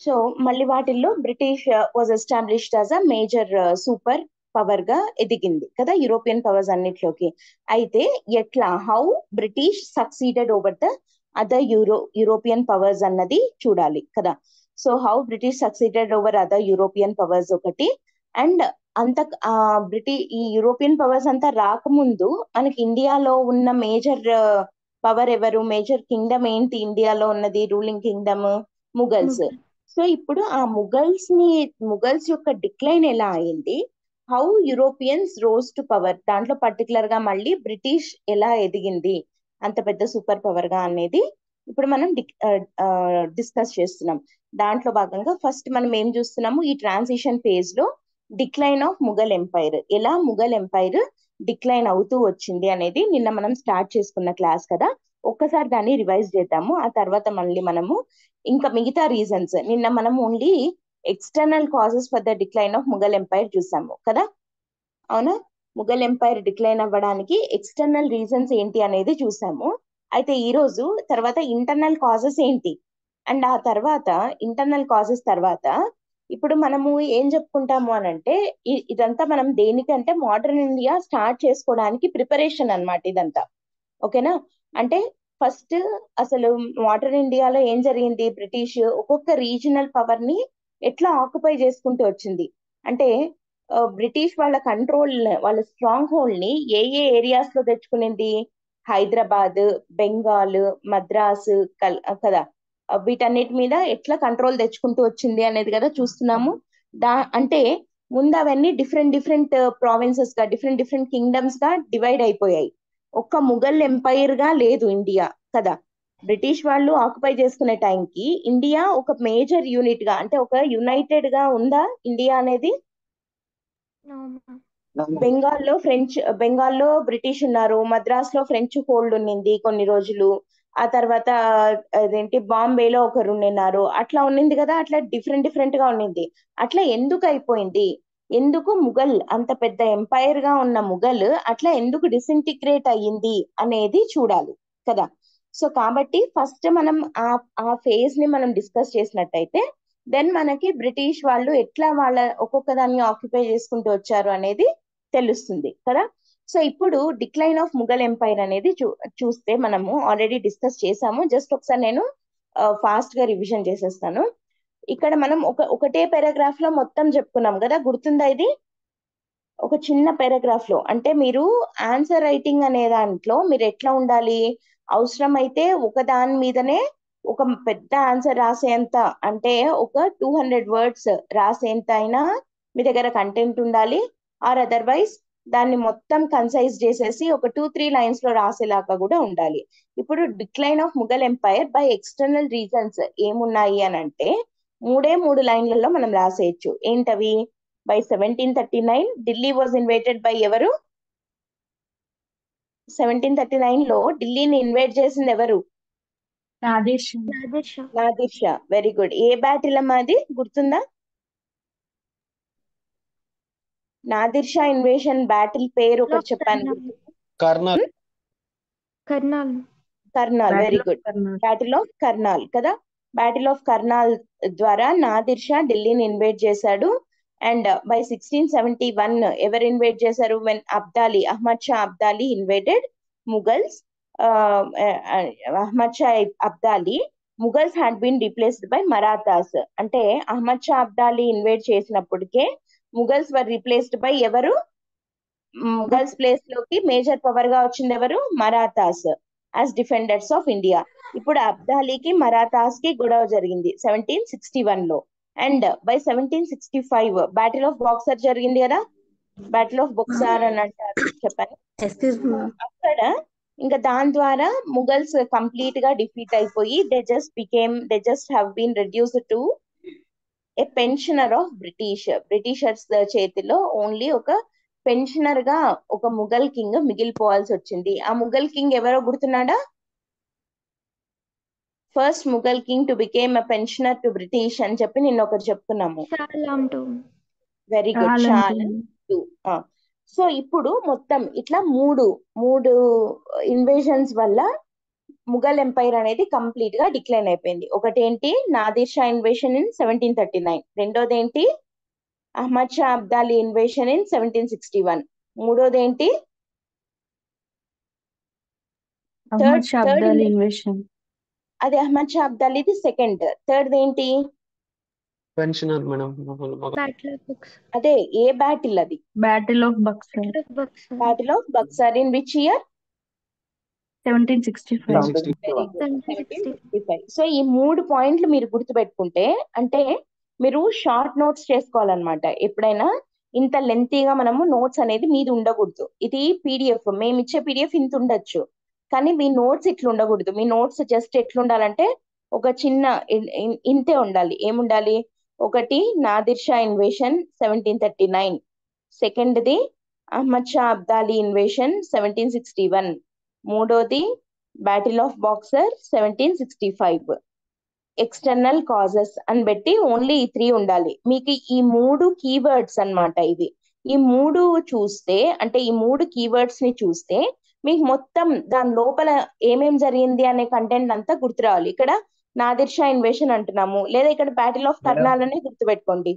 So మళ్ళీ వాటిల్లో British was established as a major super power గా ఎదిగింది కదా యూరోపియన్ పవర్స్ అన్నిట్లోకి. అయితే ఎట్లా how British succeeded over the other European powers అన్నది చూడాలి కదా. So how British succeeded over other European powers ఒకటి. అండ్ అంత ఈ యూరోపియన్ పవర్స్ అంతా రాకముందు మనకి ఇండియాలో ఉన్న మేజర్ పవర్ ఎవరు, మేజర్ కింగ్డమ్ ఏంటి ఇండియాలో ఉన్నది, రూలింగ్ కింగ్డమ్ ముఘల్స్. సో ఇప్పుడు ఆ ముఘల్స్ యొక్క డిక్లైన్ ఎలా అయింది, how Europeans rose to power, దాంట్లో పర్టికులర్ గా మళ్ళీ బ్రిటిష్ ఎలా ఎదిగింది అంత పెద్ద సూపర్ పవర్ గా అనేది ఇప్పుడు మనం డిస్కస్ చేస్తున్నాం. దాంట్లో భాగంగా ఫస్ట్ మనం ఏం చూస్తున్నాము, ఈ ట్రాన్సిషన్ ఫేజ్ లో డిక్లైన్ ఆఫ్ ముఘల్ ఎంపైర్, ఎలా ముఘల్ ఎంపైర్ డిక్లైన్ అవుతూ వచ్చింది అనేది నిన్న మనం స్టార్ట్ చేసుకున్న క్లాస్ కదా. ఒక్కసారి దాన్ని రివైజ్ చేద్దాము, ఆ తర్వాత మళ్ళీ మనము ఇంకా మిగతా రీజన్స్. నిన్న మనం only external causes for the decline of Mughal empire చూసాము కదా, అవునా. ముఘల్ ఎంపైర్ డిక్లైన్ అవ్వడానికి ఎక్స్టర్నల్ రీజన్స్ ఏంటి అనేది చూసాము. అయితే ఈ రోజు తర్వాత ఇంటర్నల్ కాజెస్ ఏంటి, అండ్ ఆ తర్వాత ఇంటర్నల్ కాజెస్ తర్వాత ఇప్పుడు మనము ఏం చెప్పుకుంటాము అని అంటే ఇదంతా మనం దేనికంటే మోడర్న్ ఇండియా స్టార్ట్ చేసుకోవడానికి ప్రిపరేషన్ అన్నమాట ఇదంతా. ఓకేనా. అంటే ఫస్ట్ అసలు మోడర్న్ ఇండియాలో ఏం జరిగింది, బ్రిటిష్ ఒక్కొక్క రీజనల్ పవర్ ని ఎట్లా ఆక్యుపై చేసుకుంటూ వచ్చింది అంటే బ్రిటిష్ వాళ్ళ కంట్రోల్, వాళ్ళ స్ట్రాంగ్ హోల్డ్ ని ఏ ఏ ఏరియాస్ లో తెచ్చుకునింది, హైదరాబాద్, బెంగాల్, మద్రాస్ కదా, వీటన్నిటి మీద ఎట్లా కంట్రోల్ తెచ్చుకుంటూ వచ్చింది అనేది కదా చూస్తున్నాము. అంటే ముందు అవన్నీ డిఫరెంట్ డిఫరెంట్ ప్రావిన్సెస్ గా, డిఫరెంట్ డిఫరెంట్ కింగ్డమ్స్ గా డివైడ్ అయిపోయాయి. ఒక్క ముఘల్ ఎంపైర్ గా లేదు ఇండియా కదా. బ్రిటిష్ వాళ్ళు ఆక్యుపై చేసుకునే టైంకి ఇండియా ఒక మేజర్ యూనిట్ గా, అంటే ఒక యునైటెడ్ గా ఉందా ఇండియా అనేది. బెంగాల్లో బ్రిటిష్ ఉన్నారు, మద్రాస్ లో ఫ్రెంచ్ హోల్డ్ ఉన్నింది కొన్ని రోజులు, ఆ తర్వాత అదేంటి బాంబేలో ఒకరు ఉన్నారు, అట్లా ఉన్నింది కదా. అట్లా డిఫరెంట్ డిఫరెంట్ గా ఉన్నింది. అట్లా ఎందుకు అయిపోయింది, ఎందుకు ముఘల్ అంత పెద్ద ఎంపైర్ గా ఉన్న ముఘల్ అట్లా ఎందుకు డిసింటిగ్రేట్ అయ్యింది అనేది చూడాలి కదా. సో కాబట్టి ఫస్ట్ మనం ఆ ఫేజ్ ని మనం డిస్కస్ చేసినట్టయితే దెన్ మనకి బ్రిటిష్ వాళ్ళు ఎట్లా వాళ్ళ ఒక్కొక్క దాన్ని ఆక్యుపై చేసుకుంటూ వచ్చారు అనేది తెలుస్తుంది కదా. సో ఇప్పుడు డిక్లైన్ ఆఫ్ ముఘల్ ఎంపైర్ అనేది చూస్తే మనము ఆల్రెడీ డిస్కస్ చేసాము. జస్ట్ ఒకసారి నేను ఫాస్ట్ గా రివిజన్ చేసేస్తాను. ఇక్కడ మనం ఒకటే పారాగ్రాఫ్ లో మొత్తం చెప్పుకున్నాం కదా, గుర్తుందా ఇది. ఒక చిన్న పారాగ్రాఫ్ లో అంటే మీరు ఆన్సర్ రైటింగ్ అనే దాంట్లో మీరు ఎట్లా ఉండాలి, అవసరమైతే ఒక దాని మీదనే ఒక పెద్ద ఆన్సర్ రాసేంత, అంటే ఒక 200 వర్డ్స్ రాసేంత అయినా మీ దగ్గర కంటెంట్ ఉండాలి. ఆర్ అదర్వైజ్ దాన్ని మొత్తం కన్సైజ్ చేసేసి ఒక 2-3 లైన్స్ లో రాసేలాగా కూడా ఉండాలి. ఇప్పుడు decline of Mughal empire by external reasons ఏమున్నాయి అని అంటే 3 లైన్లలో మనం రాసేయచ్చు. ఏంటవి, by 1739 Delhi was invited by ఎవరు, 1739 లో ఢిల్లీని ఇన్వైట్ చేసింది ఎవరు, నాదిర్ షా. Very good. ఏ బ్యాటిల్ అమ్మా అది గుర్తుందా, నాదిర్ షా ఇన్వేషన్ బ్యాటిల్ పేరు ఒకటి చెప్పాను. Karnal. Karnal, very good. Battle of Karnal కదా. బ్యాటిల్ ఆఫ్ కర్నాల్ ద్వారా నాదిర్ షా ఢిల్లీని ఇన్వైట్ చేశాడు. అండ్ బై 1671 ఎవరు ఇన్వైట్ చేశారు, when Ahmad Shah Abdali invited Mughals. Ahmad Shah Abdali Mughals had been replaced by Marathas. అంటే అహ్మద్ షా అబ్దాలి ఇన్వైట్ చేసినప్పటికే ముఘల్స్ వర్ రీప్లేస్డ్ బై ఎవరు, ముఘల్స్ ప్లేస్ లోకి మేజర్ పవర్ గా వచ్చింది ఎవరు, Marathas as defenders of India. ఇప్పుడు అబ్దాలీకి మరాఠాస్ కి గొడవ జరిగింది 1761 లో. And by 1765 battle of Buxar జరిగింది కదా, బ్యాటిల్ ఆఫ్ బొక్సార్ అని అంటారు చెప్పాను. అక్కడ ఇంకా దాని ద్వారా ముఘల్స్ కంప్లీట్ గా డిఫీట్ అయిపోయి they just have been reduced to a pensioner of Britishers చేతిలో ఓన్లీ ఒక పెన్షనర్ గా ఒక ముఘల్ కింగ్ మిగిలిపోవాల్సి వచ్చింది. ఆ ముఘల్ కింగ్ ఎవరో గుర్తున్నాడా, first Mughal king to became a pensioner to British అని చెప్పి నిన్న ఒకటి చెప్తున్నాము. Very good, Shah Alam two. So ఇప్పుడు మొత్తం ఇట్లా మూడు ఇన్వేషన్స్ వల్ల ముఘల్ ఎంపైర్ అనేది కంప్లీట్ గా డిక్లైన్ అయిపోయింది. ఒకటి ఏంటి, నాదిర్ షా ఇన్వేషన్ ఇన్ 1739. రెండోది ఏంటి, అహ్మద్ షా అబ్దాలీ ఇన్వేషన్ ఇన్ 1761. మూడోది ఏంటి, అహ్మద్ షా థర్డ్ అబ్దాలీ ఇన్వేషన్. అది అహ్మద్ షా అబ్దాలీది సెకండ్. థర్డ్ ఏంటి, pensioner madam. Battle of Buxar. అదే ఏ బ్యాటిల్ అది, battle of Buxar, Battle of Buxar. Battle of Buxar in which year, 1765. 1765. Very good, 1760. 1765. So ఈ 3 పాయింట్లు మీరు గుర్తుపెట్టుకుంటే, అంటే మీరు షార్ట్ నోట్స్ చేసుకోవాలన్నమాట. ఎప్పుడైనా ఇంత లెంతీగా మనము నోట్స్ అనేది మీది ఉండకూడదు. ఇది పీడిఎఫ్, మేము ఇచ్చే పీడిఎఫ్ ఇంత ఉండొచ్చు, కానీ మీ నోట్స్ ఇట్లా ఉండకూడదు. మీ నోట్స్ జస్ట్ ఎట్లుండాలంటే ఒక చిన్న ఇంతే ఉండాలి. ఏముండాలి, ఒకటి నాదిర్ షా ఇన్వేషన్ 1739, సెకండ్ది అహ్మద్ షా అబ్దాలీ ఇన్వేషన్ 1761, మూడోది battle of boxer 1765, external causes అని పెట్టి ఓన్లీ ఈ 3 ఉండాలి. మీకు ఈ 3 కీవర్డ్స్ అన్నమాట ఇవి. ఈ 3 చూస్తే, అంటే ఈ 3 కీవర్డ్స్ ని చూస్తే మీకు మొత్తం దాని లోపల ఏమేం జరిగింది అనే కంటెంట్ అంతా గుర్తు రావాలి. ఇక్కడ నాదిర్ షా ఇన్వేషన్ అంటున్నాము, లేదా ఇక్కడ బ్యాటిల్ ఆఫ్ కర్నాల్ అనే గుర్తుపెట్టుకోండి.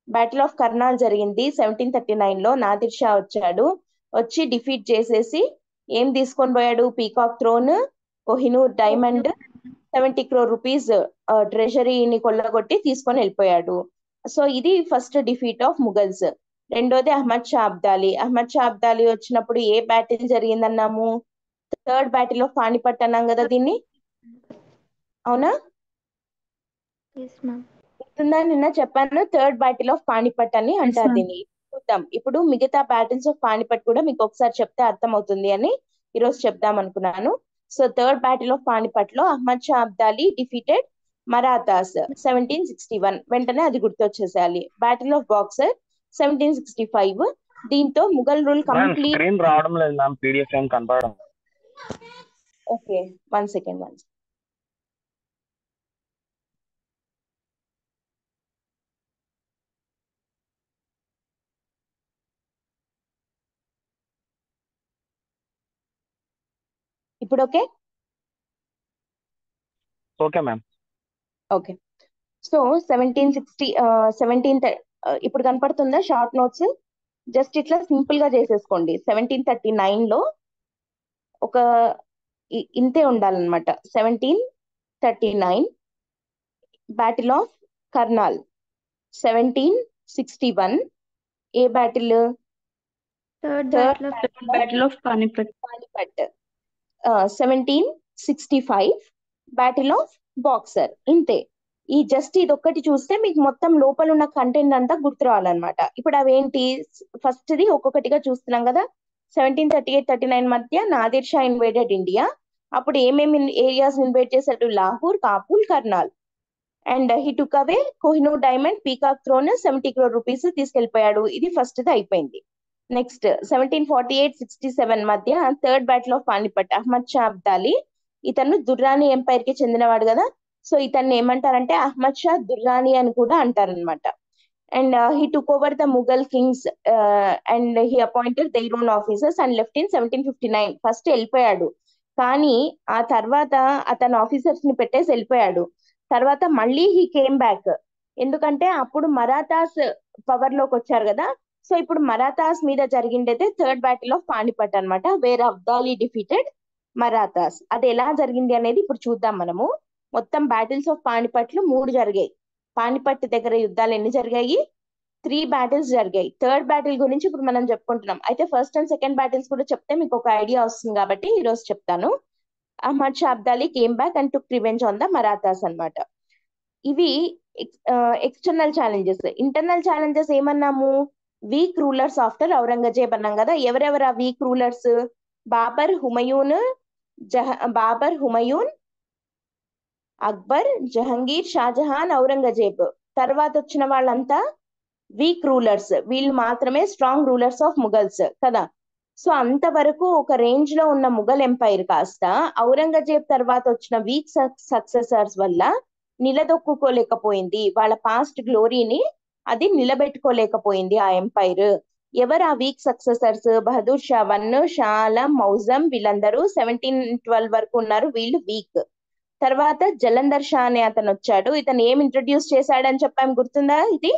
బ్యాటిల్ ఆఫ్ కర్నాల్ జరిగింది 1739 లో. నాదిర్ షా వచ్చాడు, వచ్చి డిఫీట్ చేసేసి ఏం తీసుకొని పోయాడు, peacock throne, Kohinoor diamond, 70 crore rupees ట్రెజరీని కొల్లగొట్టి తీసుకొని వెళ్ళిపోయాడు. సో ఇది ఫస్ట్ డిఫీట్ ఆఫ్ ముఘల్స్. రెండోది అహ్మద్ షా అబ్దాలీ. అహ్మద్ షా అబ్దాలీ వచ్చినప్పుడు ఏ బ్యాటిల్ జరిగిందన్నాము, థర్డ్ బ్యాటిల్ ఆఫ్ పానిపట్ అన్నాం కదా దీన్ని, అవునా? Yes, ma'am. గుర్తుందా, నిన్న చెప్పాను థర్డ్ బ్యాటిల్ ఆఫ్ పానిపట్ అని అంటారు ma'am. దీన్ని. చూద్దాం ఇప్పుడు మిగతా బ్యాటిల్స్ ఆఫ్ పానిపట్ కూడా మీకు ఒకసారి చెప్తే అర్థమవుతుంది అని ఈరోజు చెప్దాం అనుకున్నాను. So third battle of Panipat లో అహ్మద్ షా అబ్దాలీ డిఫీటెడ్ మరాఠాస్ 1761, వెంటనే అది గుర్తొచ్చేసేయాలి. బ్యాటిల్ ఆఫ్ బాక్సర్ 1765, దీంతో ముఘల్ రూల్ కంప్లీట్. స్క్రీన్ రావడం లేదు మ్యామ్, పీడిఎఫ్ ఏం కనపడడం. Okay, 1 second. ఇప్పుడు okay, okay ma'am. Okay. So 17 ఇప్పుడు కనపడుతుందా షార్ట్ నోట్స్? జస్ట్ ఇట్లా సింపుల్ గా చేసేసుకోండి. 1739 లో ఒక ఇంతే ఉండాలన్నమాట. 1739 battle of Karnal, 1761 A battle, Third third Battle of battle of Panipat. Panipat, 1765 battle of boxer. ఇంతే. ఈ జస్ట్ ఇది ఒక్కటి చూస్తే మీకు మొత్తం లోపల ఉన్న కంటెంట్ అంతా గుర్తు రావాలన్నమాట. ఇప్పుడు అవేంటి, ఫస్ట్ ది ఒక్కొక్కటిగా చూస్తున్నాం కదా. 1738-39 మధ్య నాదిర్ షా ఇన్వేడెడ్ ఇండియా. అప్పుడు ఏమేమి ఏరియాస్ ఇన్వైట్ చేశాడు, Lahore, Kabul, Karnal. And he took away Kohinoor diamond, peacock throne, 70 crore rupees తీసుకెళ్లిపోయాడు. ఇది ఫస్ట్ ది అయిపోయింది. నెక్స్ట్ 1748-67 మధ్య third battle of Panipat, Ahmad Shah Abdali. ఇతను దుర్రానీ ఎంపైర్ కి చెందినవాడు కదా. సో ఇతన్ని ఏమంటారంటే అహ్మద్ షా దుర్రానీ అని కూడా అంటారనమాట. And he took over the Mughal Kings and he appointed their own officers and left in 1759. First వెళ్ళిపోయాడు, కానీ ఆ తర్వాత అతను ఆఫీసర్స్ ని పెట్టేసి వెళ్ళిపోయాడు. తర్వాత మళ్ళీ హీ కేమ్ బ్యాక్, ఎందుకంటే అప్పుడు మరాఠాస్ పవర్ లోకి వచ్చారు కదా. సో ఇప్పుడు మరాఠాస్ మీద జరిగిండేదే థర్డ్ బ్యాటిల్ ఆఫ్ పానిపట్ అన్నమాట, వేర్ అబ్దాలీ డిఫీటెడ్ మరాఠాస్. అది ఎలా జరిగింది అనేది ఇప్పుడు చూద్దాం మనము. మొత్తం బ్యాటిల్స్ ఆఫ్ పానిపట్ లో 3 జరిగాయి. పానిపట్ దగ్గర యుద్ధాలు ఎన్ని జరిగాయి, 3 battles జరిగాయి. థర్డ్ బ్యాటిల్ గురించి ఇప్పుడు మనం చెప్పుకుంటున్నాం. అయితే ఫస్ట్ అండ్ సెకండ్ బ్యాటిల్స్ కూడా చెప్తే మీకు ఒక ఐడియా వస్తుంది కాబట్టి ఈ రోజు చెప్తాను. Ahmad Shah Abdali came back and took revenge on the Marathas అన్నమాట. ఇవి ఎక్స్టర్నల్ ఛాలెంజెస్. ఇంటర్నల్ ఛాలెంజెస్ ఏమన్నాము, వీక్ రూలర్స్ ఆఫ్టర్ ఔరంగజేబ్ అన్నాం కదా. ఎవరెవరు ఆ వీక్ రూలర్స్, బాబర్, హుమయూన్, అక్బర్, జహంగీర్, షాజహాన్, ఔరంగజేబ్. తర్వాత వచ్చిన వాళ్ళంతా వీక్ రూలర్స్. వీళ్ళు మాత్రమే స్ట్రాంగ్ రూలర్స్ ఆఫ్ ముఘల్స్ కదా. సో అంతవరకు ఒక రేంజ్ లో ఉన్న ముఘల్ ఎంపైర్ కాస్త ఔరంగజేబ్ తర్వాత వచ్చిన వీక్ సక్సెసర్స్ వల్ల నిలదొక్కుకోలేకపోయింది. వాళ్ళ పాస్ట్ గ్లోరీని అది నిలబెట్టుకోలేకపోయింది ఆ ఎంపైర్. ఎవరు ఆ వీక్ సక్సెసర్స్? బహదూర్ షా 1, షా ఆలం, మౌజం, వీళ్ళందరూ 1712 వరకు ఉన్నారు, వీళ్ళు వీక్. తర్వాత జలంధర్ షా అనే అతను వచ్చాడు. ఇతను ఏం ఇంట్రడ్యూస్ చేశాడని చెప్పాము, గుర్తుందా? ఇది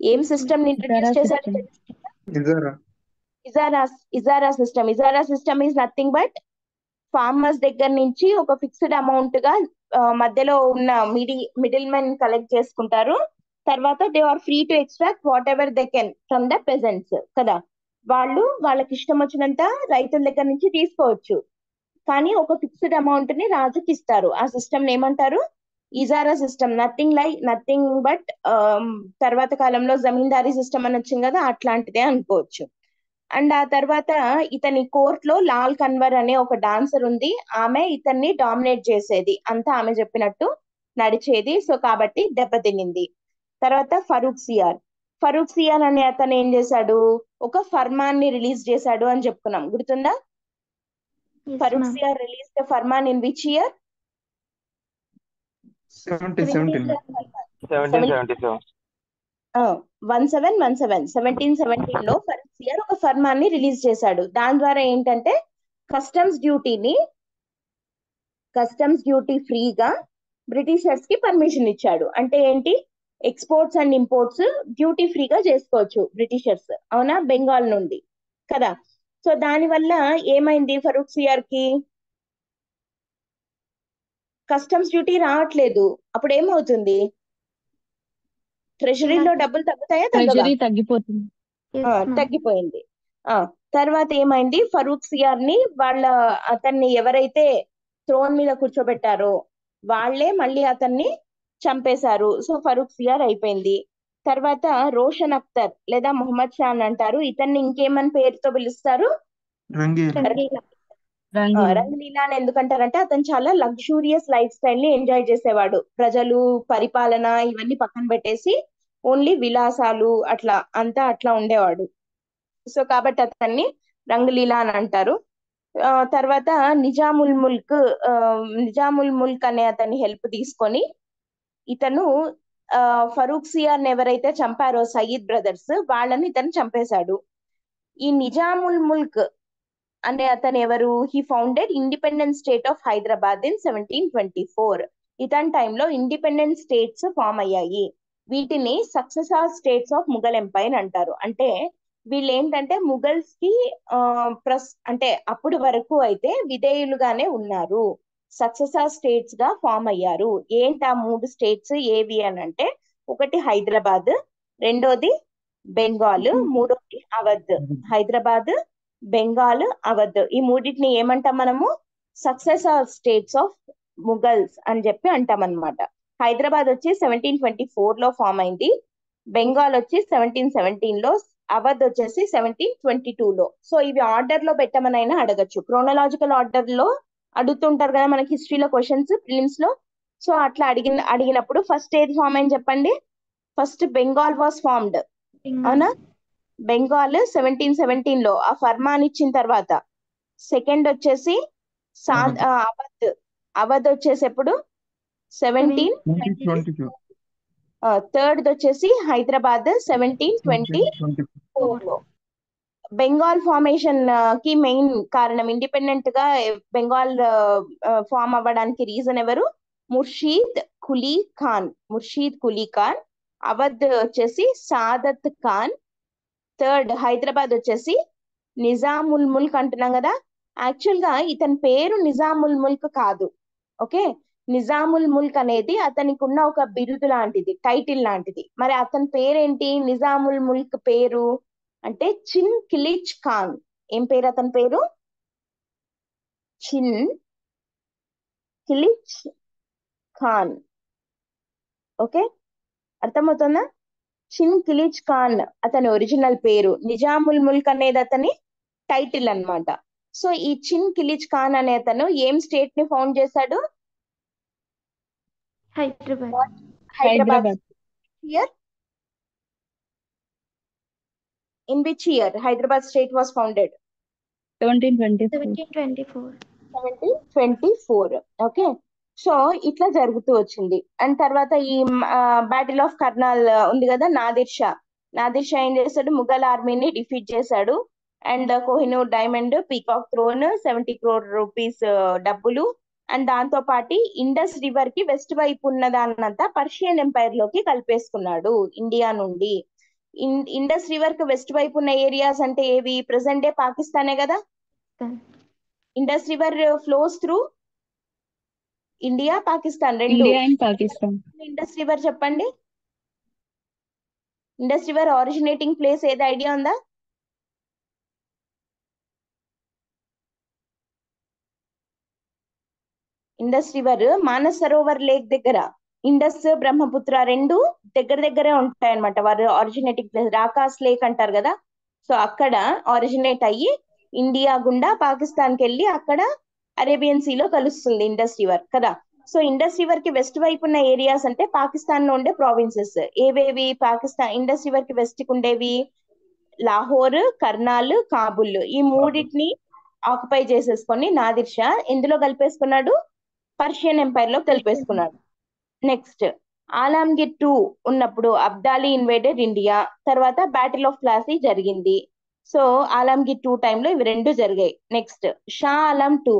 ఏం సిస్టమ్ ని ఇంట్రడ్యూస్ ఇజారా చేశాడు? System. Ijara system. Ijara system is nothing but farmers దగ్గర నుంచి ఒక ఫిక్స్డ్ అమౌంట్ గా మధ్యలో ఉన్న మిడిల్ మెన్ కలెక్ట్ చేసుకుంటారు. తర్వాత they are free to extract whatever they can from the peasants కదా. వాళ్ళు వాళ్ళకి ఇష్టం వచ్చినంత రైతుల దగ్గర నుంచి తీసుకోవచ్చు, కానీ ఒక ఫిక్స్డ్ అమౌంట్ ని రాజుకి ఇస్తారు. ఆ సిస్టమ్ ఏమంటారు? ఇజారా సిస్టమ్. నథింగ్ బట్ తర్వాత కాలంలో జమీందారీ సిస్టమ్ అని వచ్చింది కదా, అట్లాంటిదే అనుకోవచ్చు. అండ్ ఆ తర్వాత ఇతని కోర్టులో లాల్ కన్వర్ అనే ఒక డాన్సర్ ఉంది, ఆమె ఇతన్ని డామినేట్ చేసేది, అంతా ఆమె చెప్పినట్టు నడిచేది. సో కాబట్టి దెబ్బతినింది. తర్వాత ఫరూక్ సియార్ అనే అతను ఏం చేశాడు? ఒక ఫర్మాన్ ని రిలీజ్ చేశాడు అని చెప్పుకున్నాం, గుర్తుందా? Yes, Farrukh ma'am. Siyar release the farman in which year? 1777 1717 లో ఫరూక్ సియార్ ఒక ఫర్మాన్ ని రిలీజ్ చేశాడు. దాని ద్వారా ఏంటంటే కస్టమ్స్ డ్యూటీ ఫ్రీగా బ్రిటిషర్స్ కి పర్మిషన్ ఇచ్చాడు. అంటే ఏంటి? ఎక్స్పోర్ట్స్ అండ్ ఇంపోర్ట్స్ డ్యూటీ ఫ్రీగా చేసుకోవచ్చు బ్రిటిషర్స్, అవునా, బెంగాల్ నుండి కదా. సో దాని వల్ల ఏమైంది? ఫరూక్ సియార్ కి కస్టమ్స్ డ్యూటీ రావట్లేదు. అప్పుడు ఏమవుతుంది? ట్రెజరీలో డబ్బులు తగ్గుతాయా తగ్గవా? ట్రెజరీ తగ్గిపోతుంది. Yes, ma'am. తగ్గిపోయింది. తర్వాత ఏమైంది? ఫరూక్ సియార్ ని అతన్ని ఎవరైతే థ్రోన్ మీద కూర్చోబెట్టారో వాళ్ళే మళ్ళీ అతన్ని చంపేశారు. సో ఫరూక్ సియార్ అయిపోయింది. తర్వాత రోషన్ అఖ్తర్ లేదా మొహమ్మద్ షా అని అంటారు. ఇతన్ని ఇంకేమని పేరుతో పిలుస్తారు? Rangila. రంగలీలా అని ఎందుకంటారంటే అతను చాలా లగ్జూరియస్ లైఫ్ స్టైల్ ని ఎంజాయ్ చేసేవాడు. ప్రజలు, పరిపాలన ఇవన్నీ పక్కన పెట్టేసి ఓన్లీ విలాసాలు అట్లా ఉండేవాడు. సో కాబట్టి అతన్ని రంగలీలా అని అంటారు. తర్వాత నిజాముల్ ముల్క్ అనే అతని హెల్ప్ తీసుకొని ఇతను ఫరూక్ సియార్ ఎవరైతే చంపారో సయీద్ బ్రదర్స్, వాళ్ళని ఇతను చంపేశాడు. ఈ నిజాముల్ ముల్క్ అనే అతను ఎవరు? He founded independent state of Hyderabad in 1724. ఇతని టైంలో ఇండిపెండెంట్ స్టేట్స్ ఫామ్ అయ్యాయి. వీటిని సక్సెసార్ స్టేట్స్ ఆఫ్ ముఘల్ ఎంపైర్ అంటారు. అంటే వీళ్ళు ఏంటంటే ముఘల్స్ కి అంటే అప్పుడు వరకు అయితే విధేయులుగానే ఉన్నారు, సక్సెసార్ స్టేట్స్ గా ఫామ్ అయ్యారు. ఏంటి ఆ 3 స్టేట్స్ ఏవి అని అంటే, ఒకటి హైదరాబాద్, రెండోది బెంగాల్, మూడోది అవధ్. హైదరాబాద్, బెంగాల్, అవధ్, ఈ మూడింటిని ఏమంటాం మనము? సక్సెసార్ స్టేట్స్ ఆఫ్ ముఘల్స్ అని చెప్పి అంటాం అనమాట. హైదరాబాద్ వచ్చి 1724 లో ఫామ్ అయింది, బెంగాల్ వచ్చి 1717 లో, అవధ్ వచ్చేసి 1722 లో. సో ఇవి ఆర్డర్ లో పెట్టమనైనా అడగచ్చు, క్రోనలాజికల్ ఆర్డర్ లో అడుగుతుంటారు కదా మనకి హిస్టరీలో క్వశ్చన్స్ ప్రిలిమ్స్ లో. సో అట్లా అడిగినప్పుడు ఫస్ట్ ఏది ఫామ్ అయింది చెప్పండి? ఫస్ట్ బెంగాల్ వాస్ ఫార్మ్డ్, అవునా? బెంగాల్ 1717 లో ఆ ఫర్మాన్ ఇచ్చిన తర్వాత. సెకండ్ వచ్చేసి అవధ్ వచ్చేసి ఎప్పుడు? 1722. థర్డ్ వచ్చేసి హైదరాబాద్ 1724 లో. బెంగాల్ ఫార్మేషన్ కి మెయిన్ కారణం, ఇండిపెండెంట్ గా బెంగాల్ ఫామ్ అవ్వడానికి రీజన్ ఎవరు? ముర్షీద్ కులీ ఖాన్. అవధ్ వచ్చేసి సాదత్ ఖాన్. థర్డ్ హైదరాబాద్ వచ్చేసి నిజాముల్ ముల్క్ అంటున్నాం కదా. యాక్చువల్ గా ఇతని పేరు నిజాముల్ ముల్క్ కాదు, ఓకే. నిజాముల్ ముల్క్ అనేది అతనికి ఉన్న ఒక బిరుదు లాంటిది, టైటిల్ లాంటిది. మరి అతని పేరేంటి? నిజాముల్ ముల్క్ పేరు అంటే చిన్ కిలిచ్ ఖాన్. ఏం పేరు అతని పేరు? చిన్ కిలిచ్ ఖాన్. ఓకే, అర్థమవుతుందా? చిన్ కిలిచ్ ఖాన్ అతని ఒరిజినల్ పేరు, నిజాముల్ ముల్క్ అనేది అతని టైటిల్ అన్నమాట. సో ఈ చిన్ కిలిచ్ ఖాన్ అనే అతను ఏం స్టేట్ ని ఫౌండ్ చేశాడు? Hyderabad. Year? In which year Hyderabad state was founded? 1724. Okay. So ఇట్లా జరుగుతూ వచ్చింది. అండ్ తర్వాత ఈ బ్యాటిల్ ఆఫ్ కర్నాల్ ఉంది కదా, నాదిర్ షా నాదిర్ షా ఏం చేశాడు, ముఘల్ ఆర్మీని డిఫీట్ చేశాడు. And Kohinoor diamond, peacock throne, 70 crore rupees డబ్బులు, అండ్ దాంతో పాటు ఇండస్ రివర్ కి వెస్ట్ వైపు ఉన్న దాన్నంతా పర్షియన్ ఎంపైర్ లోకి కలిపేసుకున్నాడు ఇండియా నుండి. ఇండస్ రివర్ కి వెస్ట్ వైపు ఉన్న ఏరియాస్ అంటే ఏవి? ప్రెసెంట్ డే పాకిస్తానే కదా. Indus river flows through India, Pakistan రెండు. India and Pakistan. Indus river చెప్పండి. ఇండస్ రివర్ ఆరిజినేటింగ్ ప్లేస్ ఏది ఐడియా ఉందా? Indus river Manasarovar lake దగ్గర. ఇండస్ బ్రహ్మపుత్ర రెండు దగ్గర దగ్గరే ఉంటాయి అనమాట. వారు ఆరిజినేటింగ్ ప్లేస్ రాకాస్ లేక్ అంటారు కదా. సో అక్కడ ఆరిజినేట్ అయ్యి ఇండియా గుండా పాకిస్తాన్ కి వెళ్ళి అక్కడ అరేబియన్ సీలో కలుస్తుంది ఇండస్ రివర్ కదా. సో ఇండస్ రివర్ కి వెస్ట్ వైపు ఉన్న ఏరియాస్ అంటే పాకిస్తాన్ లో ఉండే ప్రావిన్సెస్ ఏవేవి? పాకిస్తాన్ ఇండస్ రివర్ కి వెస్ట్ కి ఉండేవి లాహోర్, కర్నాల్, కాబుల్. ఈ మూడింటిని ఆక్యుపై చేసేసుకొని నాదిర్ షా ఎందులో కలిపేసుకున్నాడు? పర్షియన్ ఎంపైర్ లో కలిపేసుకున్నాడు. నెక్స్ట్ ఆలాంగిర్ 2 ఉన్నప్పుడు అబ్దాలీ ఇన్వేడెడ్ ఇండియా. తర్వాత బ్యాటిల్ ఆఫ్ ప్లాసీ జరిగింది. సో ఆలాంగిర్ 2 టైంలో ఇవి రెండు జరిగాయి. నెక్స్ట్ షా ఆలం 2.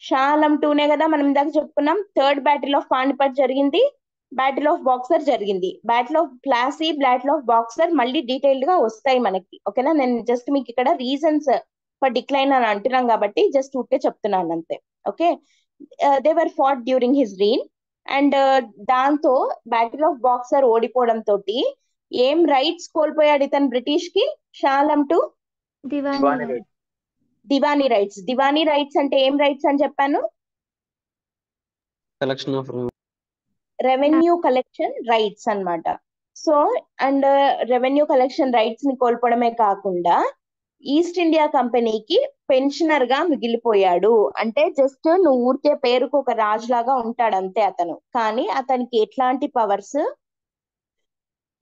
షా ఆలం 2నే కదా మనం ఇందాక చెప్పుకున్నాం. థర్డ్ బ్యాటిల్ ఆఫ్ పానిపట్ జరిగింది, బ్యాటిల్ ఆఫ్ బాక్సర్ జరిగింది. Battle of Plassey, battle of boxer మళ్ళీ డీటెయిల్డ్ గా వస్తాయి మనకి. ఓకేనా, నేను జస్ట్ మీకు ఇక్కడ రీజన్స్ ఫర్ డిక్లైన్ అని అంటున్నాం కాబట్టి జస్ట్ ఊరికే చెప్తున్నాను అంతే. Okay, they were fought during his reign. And దాంతో బ్యాటిల్ ఆఫ్ బాక్సర్ ఓడిపోవడం తోటి ఏం రైట్స్ కోల్పోయాడు ఇతను బ్రిటిష్ కి? షా ఆలం 2 దివానీ రైట్స్. దివానీ రైట్స్ అంటే ఏం రైట్స్ అని చెప్పాను? Collection of revenue collection rights అన్నమాట. So and revenue collection rights ని కోల్పోవడమే కాకుండా ఈస్ట్ ఇండియా కంపెనీకి పెన్షనర్ గా మిగిలిపోయాడు. అంటే జస్ట్ నువ్వు ఊరికే పేరుకు ఒక రాజు లాగా ఉంటాడు అంతే అతను, కానీ అతనికి ఎట్లాంటి పవర్స్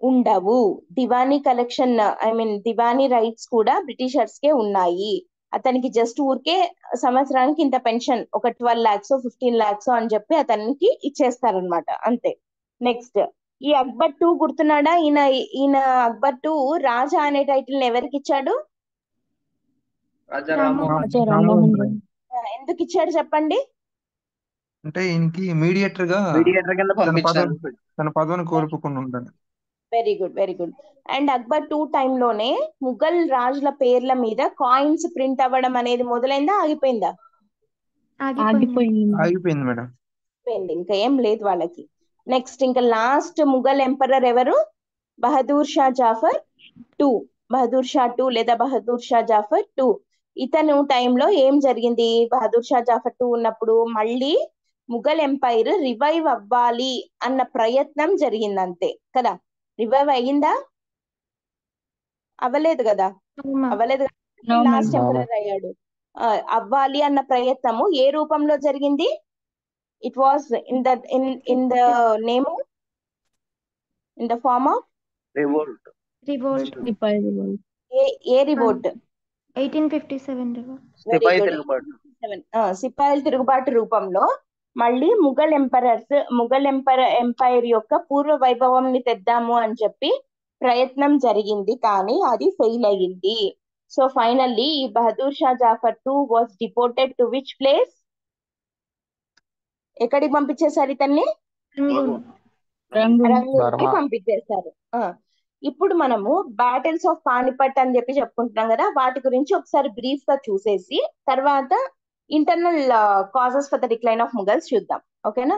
ఉండవు. దివానీ కలెక్షన్ దివానీ రైట్స్ కూడా బ్రిటిషర్స్ కే ఉన్నాయి. అతనికి జస్ట్ ఊరికే సంవత్సరానికి ఇంత పెన్షన్, ఒక 12 lakhs 15 lakhs అని చెప్పి అతనికి ఇచ్చేస్తారనమాట అంతే. నెక్స్ట్ ఈ అక్బర్ 2 గుర్తున్నాడా? ఈయన అక్బర్ 2 రాజా అనే టైటిల్ ఎవరికి ఇచ్చాడు? రాజా రామ్మోహన్ రాయ్. ఎందుకు ఇచ్చాడు చెప్పండి? అంటే ఈయనకి మీడియేటర్ గా కింద పంపించారు. తన పదవిని కోల్పోకుండా ఉంటాడు. Very good, very good. And Akbar 2 టైంలోనే ముఘల్ రాజుల పేర్ల మీద కాయిన్స్ ప్రింట్ అవ్వడం అనేది మొదలైందా, ఆగిపోయిందా? ఆగిపోయింది మేడం. అయిపోయింది, ఇంకా ఏం లేదు వాళ్ళకి. నెక్స్ట్ ఇంకా లాస్ట్ ముఘల్ ఎంపరర్ ఎవరు? బహదూర్ షా జాఫర్ 2. బహదూర్ షా 2 లేదా బహదూర్ షా జాఫర్ 2. ఇతను టైంలో ఏం జరిగింది? బహదూర్ షా జాఫర్ 2 ఉన్నప్పుడు మళ్ళీ ముఘల్ ఎంపైర్ రివైవ్ అవ్వాలి అన్న ప్రయత్నం జరిగింది అంతే కదా. రివైవ్ అయ్యిందా? అవ్వలేదు కదా. అవ్వలేదు, లాస్ట్ ఎంపరర్ అయ్యాడు. అవ్వాలి అన్న ప్రయత్నము ఏ రూపంలో జరిగింది? It was in the name, in the form of revolt. ఏ రివోల్ట్? 1857 రివోల్ట్. సిపాయి తిరుగుబాటు. సిపాయిల తిరుగుబాటు రూపంలో మళ్ళీ ముఘల్ ఎంపైర్ యొక్క పూర్వ వైభవంని తెద్దాము అని చెప్పి ప్రయత్నం జరిగింది, కానీ అది ఫెయిల్ అయ్యింది. సో ఫైనల్లీ ఈ Bahadur Shah Zafar 2 was deported to which place? ఎక్కడికి పంపించేశారు ఇతన్ని? రంగూన్కి పంపించేశారు. ఇప్పుడు మనము బ్యాటిల్స్ ఆఫ్ పానిపట్ అని చెప్పి చెప్పుకుంటున్నాం కదా, వాటి గురించి ఒకసారి బ్రీఫ్ గా చూసేసి తర్వాత internal causes for the decline of Mughals చూద్దాం. ఓకేనా?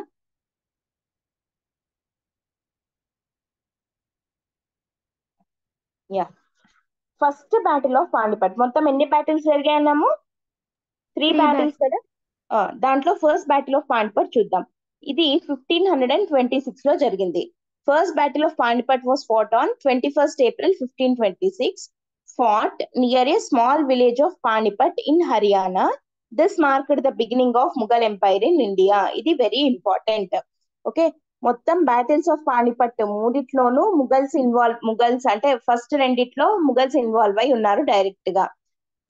Yeah, first battle of Panipat. మొత్తం ఎన్ని బ్యాటిల్స్ జరిగాయన్నాము? 3 బ్యాటిల్స్ కదా. దాంట్లో ఫస్ట్ బ్యాటిల్ ఆఫ్ పానిపట్ చూద్దాం. ఇది 1526 లో జరిగింది. First battle of Panipat was fought on 21st April 1526, fought near a small village of Panipat in Haryana. This marked the beginning of Mughal Empire in India. ఇది very important. Okay, మొత్తం battles of Panipat మూడిట్లోనూ ముఘల్స్ అంటే first రెండిట్లో Mughals involve అయి ఉన్నారు direct గా.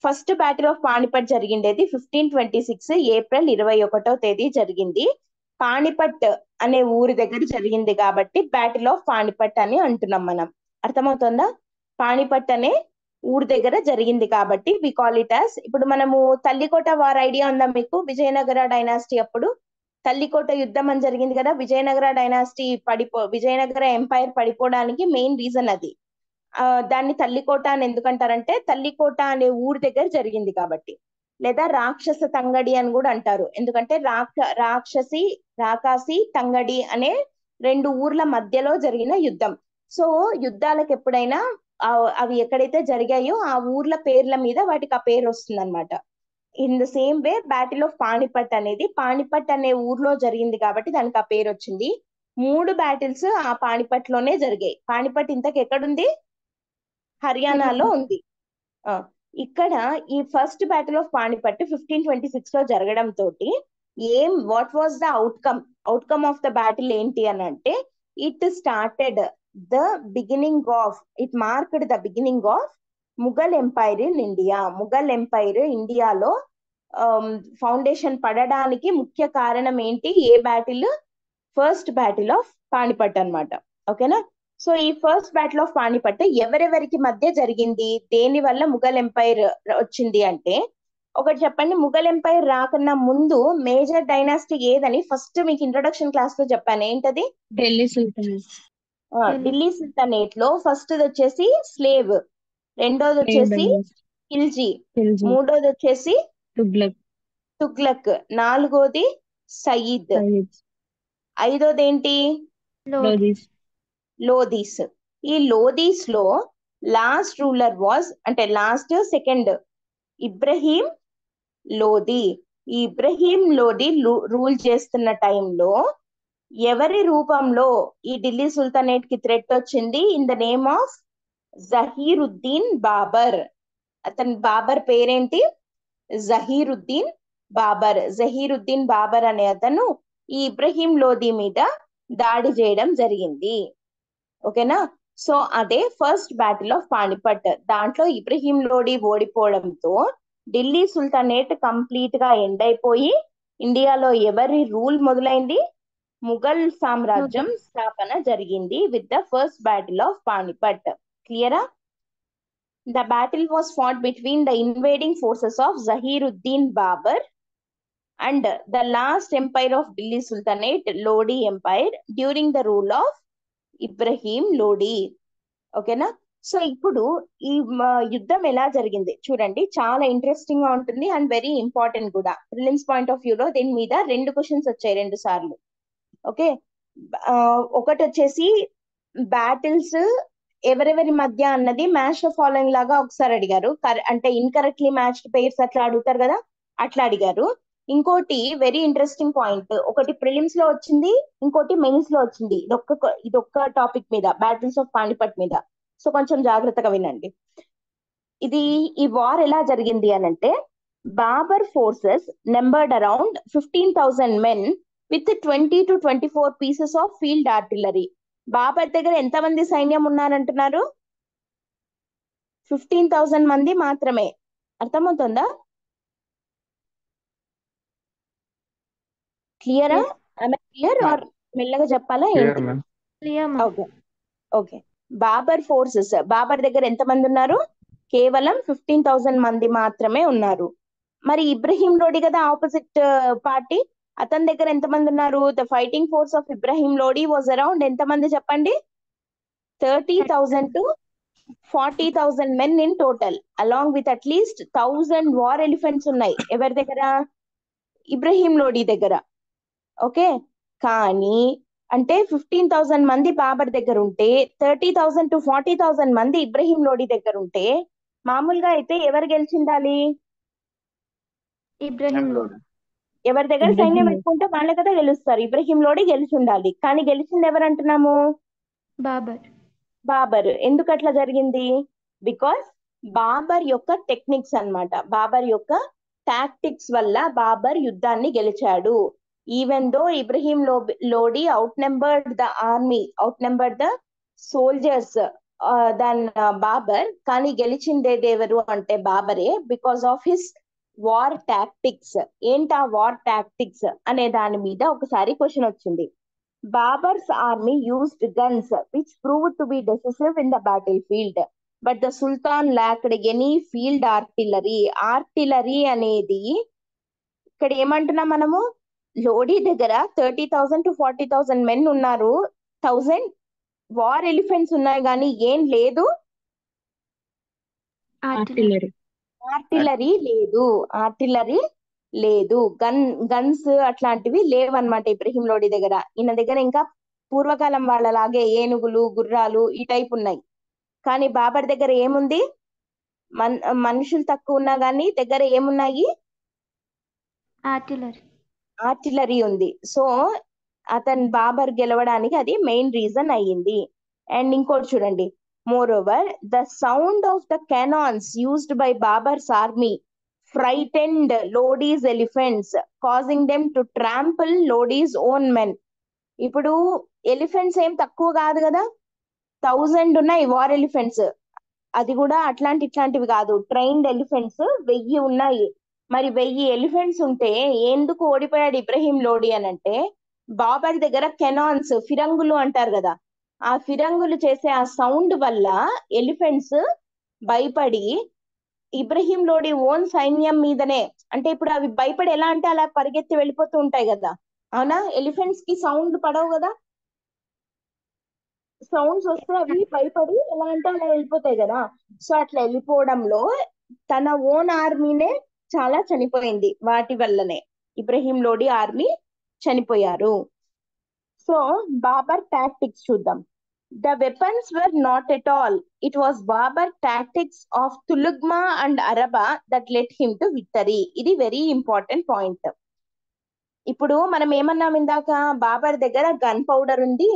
First battle of Panipat జరిగిండేది 1526 April 21వ తేదీ జరిగింది. పానిపట్ అనే ఊరి దగ్గర జరిగింది కాబట్టి బ్యాటిల్ ఆఫ్ పానిపట్ అని అంటున్నాం మనం. అర్థమవుతుందా? పానిపట్ అనే ఊరు దగ్గర జరిగింది కాబట్టి వి కాల్ ఇట్ యాజ్. ఇప్పుడు మనము తల్లికోట వార్ ఐడియా ఉందా మీకు? విజయనగర డైనాసిటీ అప్పుడు తల్లికోట యుద్ధం అని జరిగింది కదా. విజయనగర డైనాసిటీ విజయనగర ఎంపైర్ పడిపోవడానికి మెయిన్ రీజన్ అది. దాన్ని తల్లికోట అని ఎందుకంటారంటే తల్లికోట అనే ఊరు దగ్గర జరిగింది కాబట్టి. లేదా రాక్షస తంగడి అని కూడా అంటారు, ఎందుకంటే రాకాసి తంగడి అనే 2 ఊర్ల మధ్యలో జరిగిన యుద్ధం. సో యుద్ధాలకు ఎప్పుడైనా అవి ఎక్కడైతే జరిగాయో ఆ ఊర్ల పేర్ల మీద వాటికి ఆ పేరు వస్తుంది అనమాట. In the same way battle of Panipat అనేది పానిపట్ అనే ఊర్లో జరిగింది కాబట్టి దానికి ఆ పేరు వచ్చింది. 3 బ్యాటిల్స్ ఆ పానిపట్ లోనే జరిగాయి. పానిపట్ ఇంతకు ఎక్కడుంది? హర్యానాలో ఉంది. ఇక్కడ ఈ ఫస్ట్ బ్యాటిల్ ఆఫ్ పానిపట్ 1526 లో జరగడం తోటి what was the outcome of the battle ఏంటి అని అంటే it marked the beginning of Mughal empire in India. Mughal empire ఇండియాలో ఫౌండేషన్ పడడానికి ముఖ్య కారణం ఏంటి? ఏ battle? First battle of Panipat అన్నమాట. ఓకేనా? సో ఈ ఫస్ట్ బ్యాటిల్ ఆఫ్ పానిపట్ ఎవరెవరికి మధ్య జరిగింది? దేని వల్ల ముఘల్ ఎంపైర్ వచ్చింది అంటే ఒకటి చెప్పండి. ముఘల్ ఎంపైర్ రాకన్నా ముందు మేజర్ డైనాసిటీ ఏదని ఫస్ట్ మీకు ఇంట్రొడక్షన్ క్లాస్ లో చెప్పాను. ఏంటది? ఢిల్లీ సుల్తానేట్. ఢిల్లీ సుల్తానేట్ లో ఫస్ట్ వచ్చేసి స్లేవ్, రెండోది వచ్చేసి ఖిల్జీ, మూడోది వచ్చేసి తుగ్లక్, నాలుగోది సయీద్, ఐదోది ఏంటి? లోదీస్. ఈ లోదీస్ లో last ruler second Ibrahim Lodi. ఈ ఇబ్రహీం లోది రూల్ చేస్తున్న టైంలో ఎవరి రూపంలో ఈ ఢిల్లీ సుల్తానేట్ కి థ్రెట్ వచ్చింది? In the name of Zahiruddin Babur. అతని బాబర్ పేరేంటి? జహీరుద్దీన్ బాబర్ అనే అతను ఈ ఇబ్రహీం లోది మీద దాడి చేయడం జరిగింది. ఓకేనా? సో అదే ఫస్ట్ బ్యాటిల్ ఆఫ్ పానిపట్. దాంట్లో ఇబ్రహీం లోడి ఓడిపోవడంతో ఢిల్లీ సుల్తానేట్ కంప్లీట్ గా ఎండ్ అయిపోయి ఇండియాలో ఎవరి రూల్ మొదలైంది? ముఘల్ సామ్రాజ్యం స్థాపన జరిగింది with the first battle of Panipat. క్లియరా? The battle was fought between the invading forces of Zahiruddin Babur and the last empire of Delhi Sultanate, Lodi Empire, during the rule of Ibrahim Lodi. ఓకేనా? So ఇప్పుడు ఈ యుద్ధం ఎలా జరిగింది చూడండి. చాలా ఇంట్రెస్టింగ్ గా ఉంటుంది అండ్ వెరీ ఇంపార్టెంట్ కూడా. ప్రిలిమ్స్ పాయింట్ ఆఫ్ వ్యూలో దీని మీద 2 క్వశ్చన్స్ వచ్చాయి 2 సార్లు. ఓకే, ఒకటి వచ్చేసి బ్యాటిల్స్ ఎవరెవరి మధ్య అన్నది మ్యాచ్ ద ఫాలోయింగ్ లాగా ఒకసారి అడిగారు. అంటే ఇన్కరెక్ట్లీ మ్యాచ్డ్ పేర్స్ అట్లా అడుగుతారు కదా, అట్లా అడిగారు. ఇంకోటి వెరీ ఇంట్రెస్టింగ్ పాయింట్, ఒకటి ప్రిలిమ్స్ లో వచ్చింది, ఇంకోటి మెయిన్స్ లో వచ్చింది. ఇదొక్క టాపిక్ మీద, బ్యాటిల్స్ ఆఫ్ పానిపట్ మీద. సో కొంచెం జాగ్రత్తగా వినండి. ఈ వార్ ఎలా జరిగింది అని అంటే Babur forces numbered around 15,000 men with 20 to 24 pieces of field artillery. Babur దగ్గర ఎంతమంది సైన్యం ఉన్నారంటున్నారు? 15,000 మంది మాత్రమే. అర్థమవుతుందా? క్లియరా? క్లియర్ ఆర్ మెల్లగా చెప్పాలా ఏంటి? ఓకే. బాబర్ ఫోర్సెస్, బాబర్ దగ్గర ఎంతమంది ఉన్నారు? కేవలం 15,000 మంది మాత్రమే ఉన్నారు. మరి ఇబ్రహీం లోడి కదా ఆపోజిట్ పార్టీ, అతని దగ్గర ఎంతమంది ఉన్నారు? The fighting force of Ibrahim Lodi was around ఎంతమంది చెప్పండి? 30,000 to 40,000 men in total, along with at least 1,000 war elephants ఉన్నాయి ఎవరి దగ్గర? ఇబ్రహీం లోడి దగ్గర. ఓకే, కానీ అంటే 15,000 మంది బాబర్ దగ్గర ఉంటే 30,000 to 40,000 మంది ఇబ్రహీం లోడి దగ్గర ఉంటే మామూలుగా అయితే ఎవరు గెలిచిండాలి? ఇబ్రహీం లోడి. ఎవరి దగ్గర సైన్యం పెట్టుకుంటే వాళ్ళే కదా గెలుస్తారు. ఇబ్రహీం లోడి గెలిచి ఉండాలి, కానీ గెలిచింది ఎవరు అంటున్నాము? బాబర్. ఎందుకు అట్లా జరిగింది? బికాస్ బాబర్ యొక్క టెక్నిక్స్ అన్నమాట, బాబర్ యొక్క టాక్టిక్స్ వల్ల బాబర్ యుద్ధాన్ని గెలిచాడు. Even though Ibrahim Lodi outnumbered the army, outnumbered the soldiers than Babur, కానీ గెలిచిందేది ఎవరు అంటే బాబరే, because of his war tactics. ఏంటా వార్ టాక్టిక్స్ అనే దాని మీద ఒకసారి క్వశ్చన్ వచ్చింది. Babur's army used guns which proved to be decisive in the battlefield. But the Sultan locked any field artillery. Artillery అనేది ఇక్కడ ఏమంటున్నాం మనము, లోడీ దగ్గర 30,000 to 40,000 మెన్ ఉన్నారు, 1000 వార్ ఎలిఫెంట్స్ ఉన్నాయి, కానీ ఏం లేదు, ఆర్టిలరీ. ఆర్టిలరీ లేదు. ఆర్టిలరీ లేదు, గన్స్ అట్లాంటివి లేవన్నమాట ఇబ్రహీం లోడి దగ్గర. ఈయన దగ్గర ఇంకా పూర్వకాలం వాళ్ళలాగే ఏనుగులు, గుర్రాలు ఈ టైప్ ఉన్నాయి. కానీ బాబర్ దగ్గర ఏముంది, మనుషులు తక్కువ ఉన్నా కానీ దగ్గర ఏమున్నాయి, ఆర్టిలరీ. ఆర్టిలరీ ఉంది. సో అతను బాబర్ గెలవడానికి అది మెయిన్ రీజన్ అయ్యింది. అండ్ ఇంకోటి చూడండి, moreover the sound of the cannons used by Babur's army frightened Lodi's elephants causing them to trample Lodi's own men. ఇప్పుడు ఎలిఫెంట్స్ ఏం తక్కువ కాదు కదా, 1000 ఉన్నాయి వార్ ఎలిఫెంట్స్. అది కూడా ఇట్లాంటివి కాదు, ట్రైన్డ్ ఎలిఫెంట్స్ 1000 ఉన్నాయి. మరి 1000 ఎలిఫెంట్స్ ఉంటే ఎందుకు ఓడిపోయాడు ఇబ్రహీం లోడి అని అంటే, బాబర్ దగ్గర కెనాన్స్, ఫిరంగులు అంటారు కదా, ఆ ఫిరంగులు చేసే ఆ సౌండ్ వల్ల ఎలిఫెంట్స్ భయపడి ఇబ్రహీం లోడి ఓన్ సైన్యం మీదనే, అంటే ఇప్పుడు అవి భయపడి ఎలా అంటే అలా పరిగెత్తి వెళ్ళిపోతూ ఉంటాయి కదా, అవునా, ఎలిఫెంట్స్ కి సౌండ్ పడవు కదా, సౌండ్స్ వస్తే అవి భయపడి ఎలా అంటే అలా వెళ్ళిపోతాయి కదా. సో అట్లా వెళ్ళిపోవడంలో తన ఓన్ ఆర్మీనే చాలా చనిపోయింది, వాటి వల్లనే ఇబ్రహీం లోడి ఆర్మీ చనిపోయారు. సో బాబర్ టాక్టిక్స్ చూద్దాం. The weapons were not at all. It was Babar tactics of Tulugma and Araba that led him to victory. ఇది వెరీ ఇంపార్టెంట్ పాయింట్. ఇప్పుడు మనం ఏమన్నాం ఇందాక, బాబర్ దగ్గర గన్ పౌడర్ ఉంది,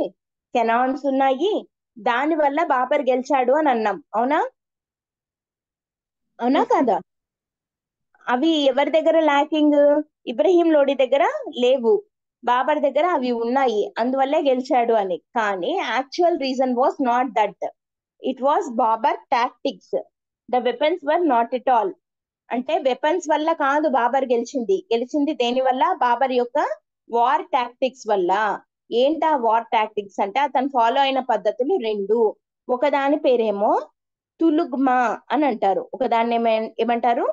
కెనాన్స్ ఉన్నాయి, దాని వల్ల బాబర్ గెలిచాడు అని అన్నాం, అవునా అవునా Yes, ma'am. కాదా? అవి ఎవరి దగ్గర ల్యాకింగ్, ఇబ్రహీం లోడి దగ్గర లేవు, బాబర్ దగ్గర అవి ఉన్నాయి, అందువల్లే గెలిచాడు అని. కానీ actual reason was not that, it was Babur tactics. The weapons were not at all. అంటే వెపన్స్ వల్ల కాదు బాబర్ గెలిచింది దేని వల్ల, బాబర్ యొక్క వార్ టాక్టిక్స్ వల్ల. ఏంటా వార్ టాక్టిక్స్ అంటే అతను ఫాలో అయిన పద్ధతులు రెండు. ఒకదాని పేరేమో తులుగ్మా అని అంటారు, ఒకదాన్ని ఏమంటారు,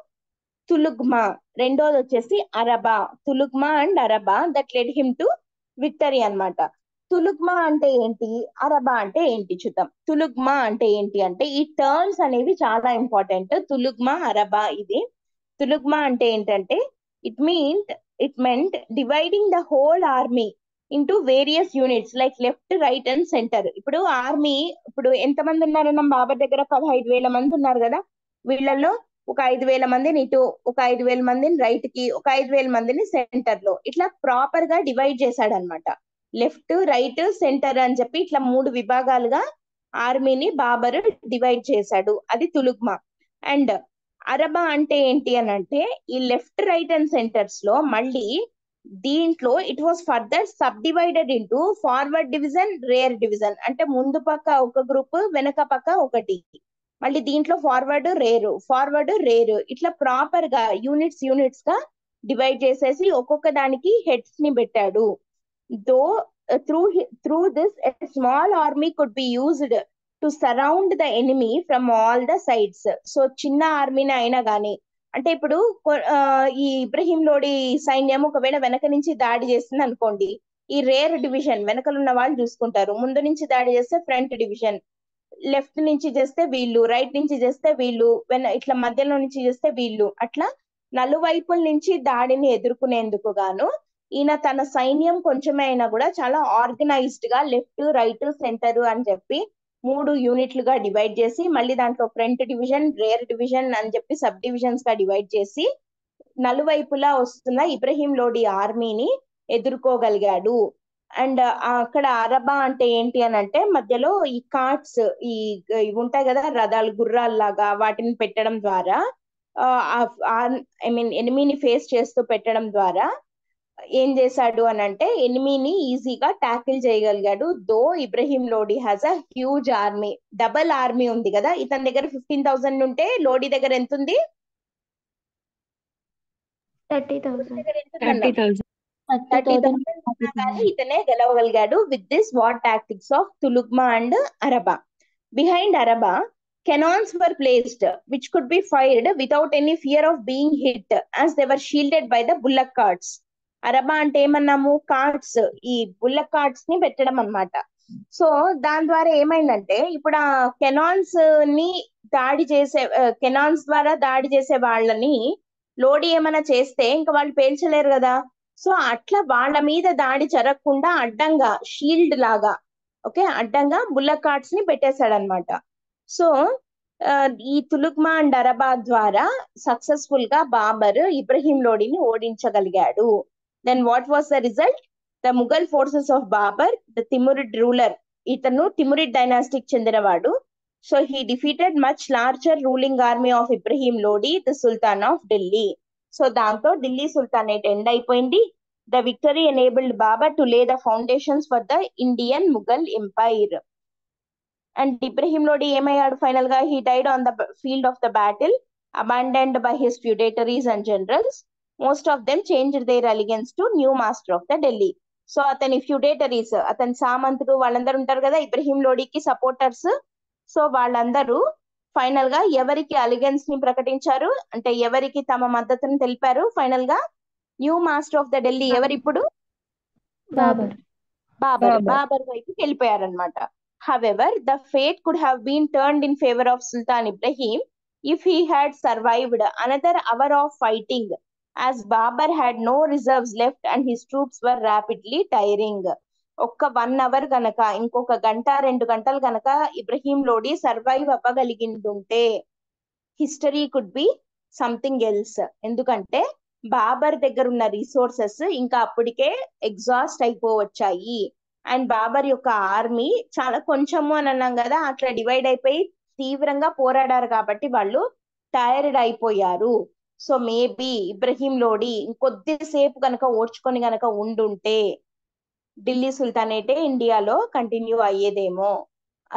తులుగ్మా. రెండోది వచ్చేసి araba. Tulughma and araba that led him to victory అన్నమాట. తులుగ్మా అంటే ఏంటి, అరబా అంటే ఏంటి చూద్దాం. తులుగ్మా అంటే ఏంటి అంటే, ఈ టర్మ్స్ అనేవి చాలా ఇంపార్టెంట్. తులుగ్మా, అరబా, ఇది తులుగ్మా అంటే ఏంటంటే, it meant dividing the whole army into various units like left, right and centre. ఇప్పుడు ఆర్మీ ఇప్పుడు ఎంతమంది ఉన్నారన్న బాబర్ దగ్గర 15,000 మంది ఉన్నారు కదా, వీళ్ళల్లో ఒక 5,000 మందిని ఇటు, ఒక 5,000 మందిని రైట్ కి, ఒక 5,000 మందిని సెంటర్ లో, ఇట్లా ప్రాపర్ గా డివైడ్ చేశాడు అనమాట. లెఫ్ట్, రైట్, సెంటర్ అని చెప్పి ఇట్లా 3 విభాగాలుగా ఆర్మీని బాబర్ డివైడ్ చేశాడు, అది తులుగ్మా. అండ్ అరబా అంటే ఏంటి అని అంటే, ఈ లెఫ్ట్, రైట్ అండ్ సెంటర్స్ లో మళ్ళీ దీంట్లో it was further sub divided into forward division, rare division. అంటే ముందు పక్క ఒక గ్రూప్, వెనక పక్క ఒకటి, మళ్ళీ దీంట్లో ఫార్వర్డ్ రేరు, ఇట్లా ప్రాపర్ గా యూనిట్స్ గా డివైడ్ చేసేసి ఒక్కొక్క దానికి హెడ్స్ ని పెట్టాడు. Though through this a small army could be used to surround the enemy from all the sides. So చిన్న ఆర్మీని అయినా గానీ, అంటే ఇప్పుడు ఈ ఇబ్రహీం లోడి సైన్యం ఒకవేళ వెనక నుంచి దాడి చేస్తుంది అనుకోండి, ఈ రేర్ డివిజన్ వెనకలు ఉన్న వాళ్ళు చూసుకుంటారు, ముందు నుంచి దాడి చేస్తే ఫ్రంట్ డివిజన్, లెఫ్ట్ నుంచి చేస్తే వీళ్ళు, రైట్ నుంచి చేస్తే వీళ్ళు, ఇట్లా మధ్యలో నుంచి చేస్తే వీళ్ళు, అట్లా నలువైపుల నుంచి దాడిని ఎదుర్కొనేందుకు గాను ఈయన తన సైన్యం కొంచెమే అయినా కూడా చాలా ఆర్గనైజ్డ్ గా లెఫ్ట్, రైట్, సెంటర్ అని చెప్పి 3 యూనిట్లుగా డివైడ్ చేసి, మళ్ళీ దాంట్లో ఫ్రంట్ డివిజన్, రేర్ డివిజన్ అని చెప్పి సబ్ డివిజన్స్ గా డివైడ్ చేసి నలువైపులా వస్తున్న ఇబ్రహీం లోడి ఆర్మీని ఎదుర్కోగలిగాడు. అండ్ అక్కడ అరబా అంటే ఏంటి అని అంటే, మధ్యలో ఈ కార్ట్స్, ఇవి ఉంటాయి కదా రథాలు, గుర్రాల్లాగా, వాటిని పెట్టడం ద్వారా ఎనిమీని ఫేస్ చేస్తూ పెట్టడం ద్వారా ఏం చేశాడు అని అంటే, ఎనిమీని ఈజీగా టాకిల్ చేయగలిగాడు. Though Ibrahim Lodi has a huge army, double army ఉంది కదా, ఇతని దగ్గర 15,000 ఉంటే లోడి దగ్గర ఎంత ఉంది, 30,000. దగ్గర ఎంత ఉందన్న? 30,000. 30,000 ఉన్నా కానీ ఇతనే గెలవగలిగాడు with this war tactics of tulughma and araba. Behind araba cannons were placed which could be fired without any fear of being hit as they were shielded by the bullock carts. అరబా అంటే ఏమన్నాము, కార్ట్స్, ఈ బుల్లక్ కార్ట్స్ ని పెట్టడం అన్నమాట. So దాని ద్వారా ఏమైందంటే ఇప్పుడు ఆ కెనాన్స్ ని దాడి చేసే కెనాన్స్ ద్వారా దాడి చేసే వాళ్ళని లోడి ఏమైనా చేస్తే ఇంకా వాళ్ళు పేల్చలేరు కదా. సో అట్లా వాళ్ళ మీద దాడి జరగకుండా అడ్డంగా షీల్డ్ లాగా, ఓకే, అడ్డంగా బుల్లక్ కార్ట్స్ ని పెట్టేశాడు అనమాట. సో ఈ తులుక్మా అండ్ అరబా ద్వారా సక్సెస్ఫుల్ గా బాబర్ ఇబ్రహీం లోడిని ఓడించగలిగాడు. Then what was the result? The Mughal forces of Babur, the Timurid ruler, ఇతను తిమురిడ్ డైనాస్టిక్ చెందినవాడు. So he defeated much larger ruling army of Ibrahim Lodi, the sultan of Delhi. So దాంతో ఢిల్లీ సుల్తానేట్ ఎండ్ అయిపోయింది. The victory enabled Babur to lay the foundations for the Indian Mughal empire. And Ibrahim Lodi ఏమయ్యాడు final గా? He died on the field of the battle, abandoned by his feudatories and generals. Most of them changed their allegiance to new master of the Delhi. So అతని feudatories, అతని సామంతుడు వాళ్ళందరూ ఉంటారు కదా ఇబ్రహీం లోడికి supporters. So వాళ్ళందరూ ఫైనల్ గా ఎవరికి అలిగెన్స్ ని ప్రకటించారు అంటే ఎవరికి తమ మద్దతును తెలిపారు? ఫైనల్ గా new master of the Delhi ఎవరిప్పుడు? బాబర్. బాబర్ వైపుకి వెళ్ళిపోయారనమాట. However, the fate could have been turned in favor of Sultan Ibrahim if he had survived another hour of fighting, as Babar had no reserves left and his troops were rapidly tiring. ఒక్క 1 hour గనక, ఇంకొక గంట 2 గంటలు గనక Ibrahim Lodi survive అవ్వగలిగింటుంటే history could be something else. ఎందుకంటే బాబర్ దగ్గర ఉన్న రిసోర్సెస్ ఇంకా అప్పటికే ఎగ్జాస్ట్ అయిపోవచ్చాయి. అండ్ బాబర్ యొక్క ఆర్మీ చాలా కొంచెము అని అన్నాం కదా, అట్లా డివైడ్ అయిపోయి తీవ్రంగా పోరాడారు కాబట్టి వాళ్ళు టైర్డ్ అయిపోయారు. సో మేబీ ఇబ్రహీం లోడి ఇంకొద్దిసేపు కనుక ఓడ్చుకొని గనక ఉండుంటే ఢిల్లీ సుల్తానేటే ఇండియాలో కంటిన్యూ అయ్యేదేమో,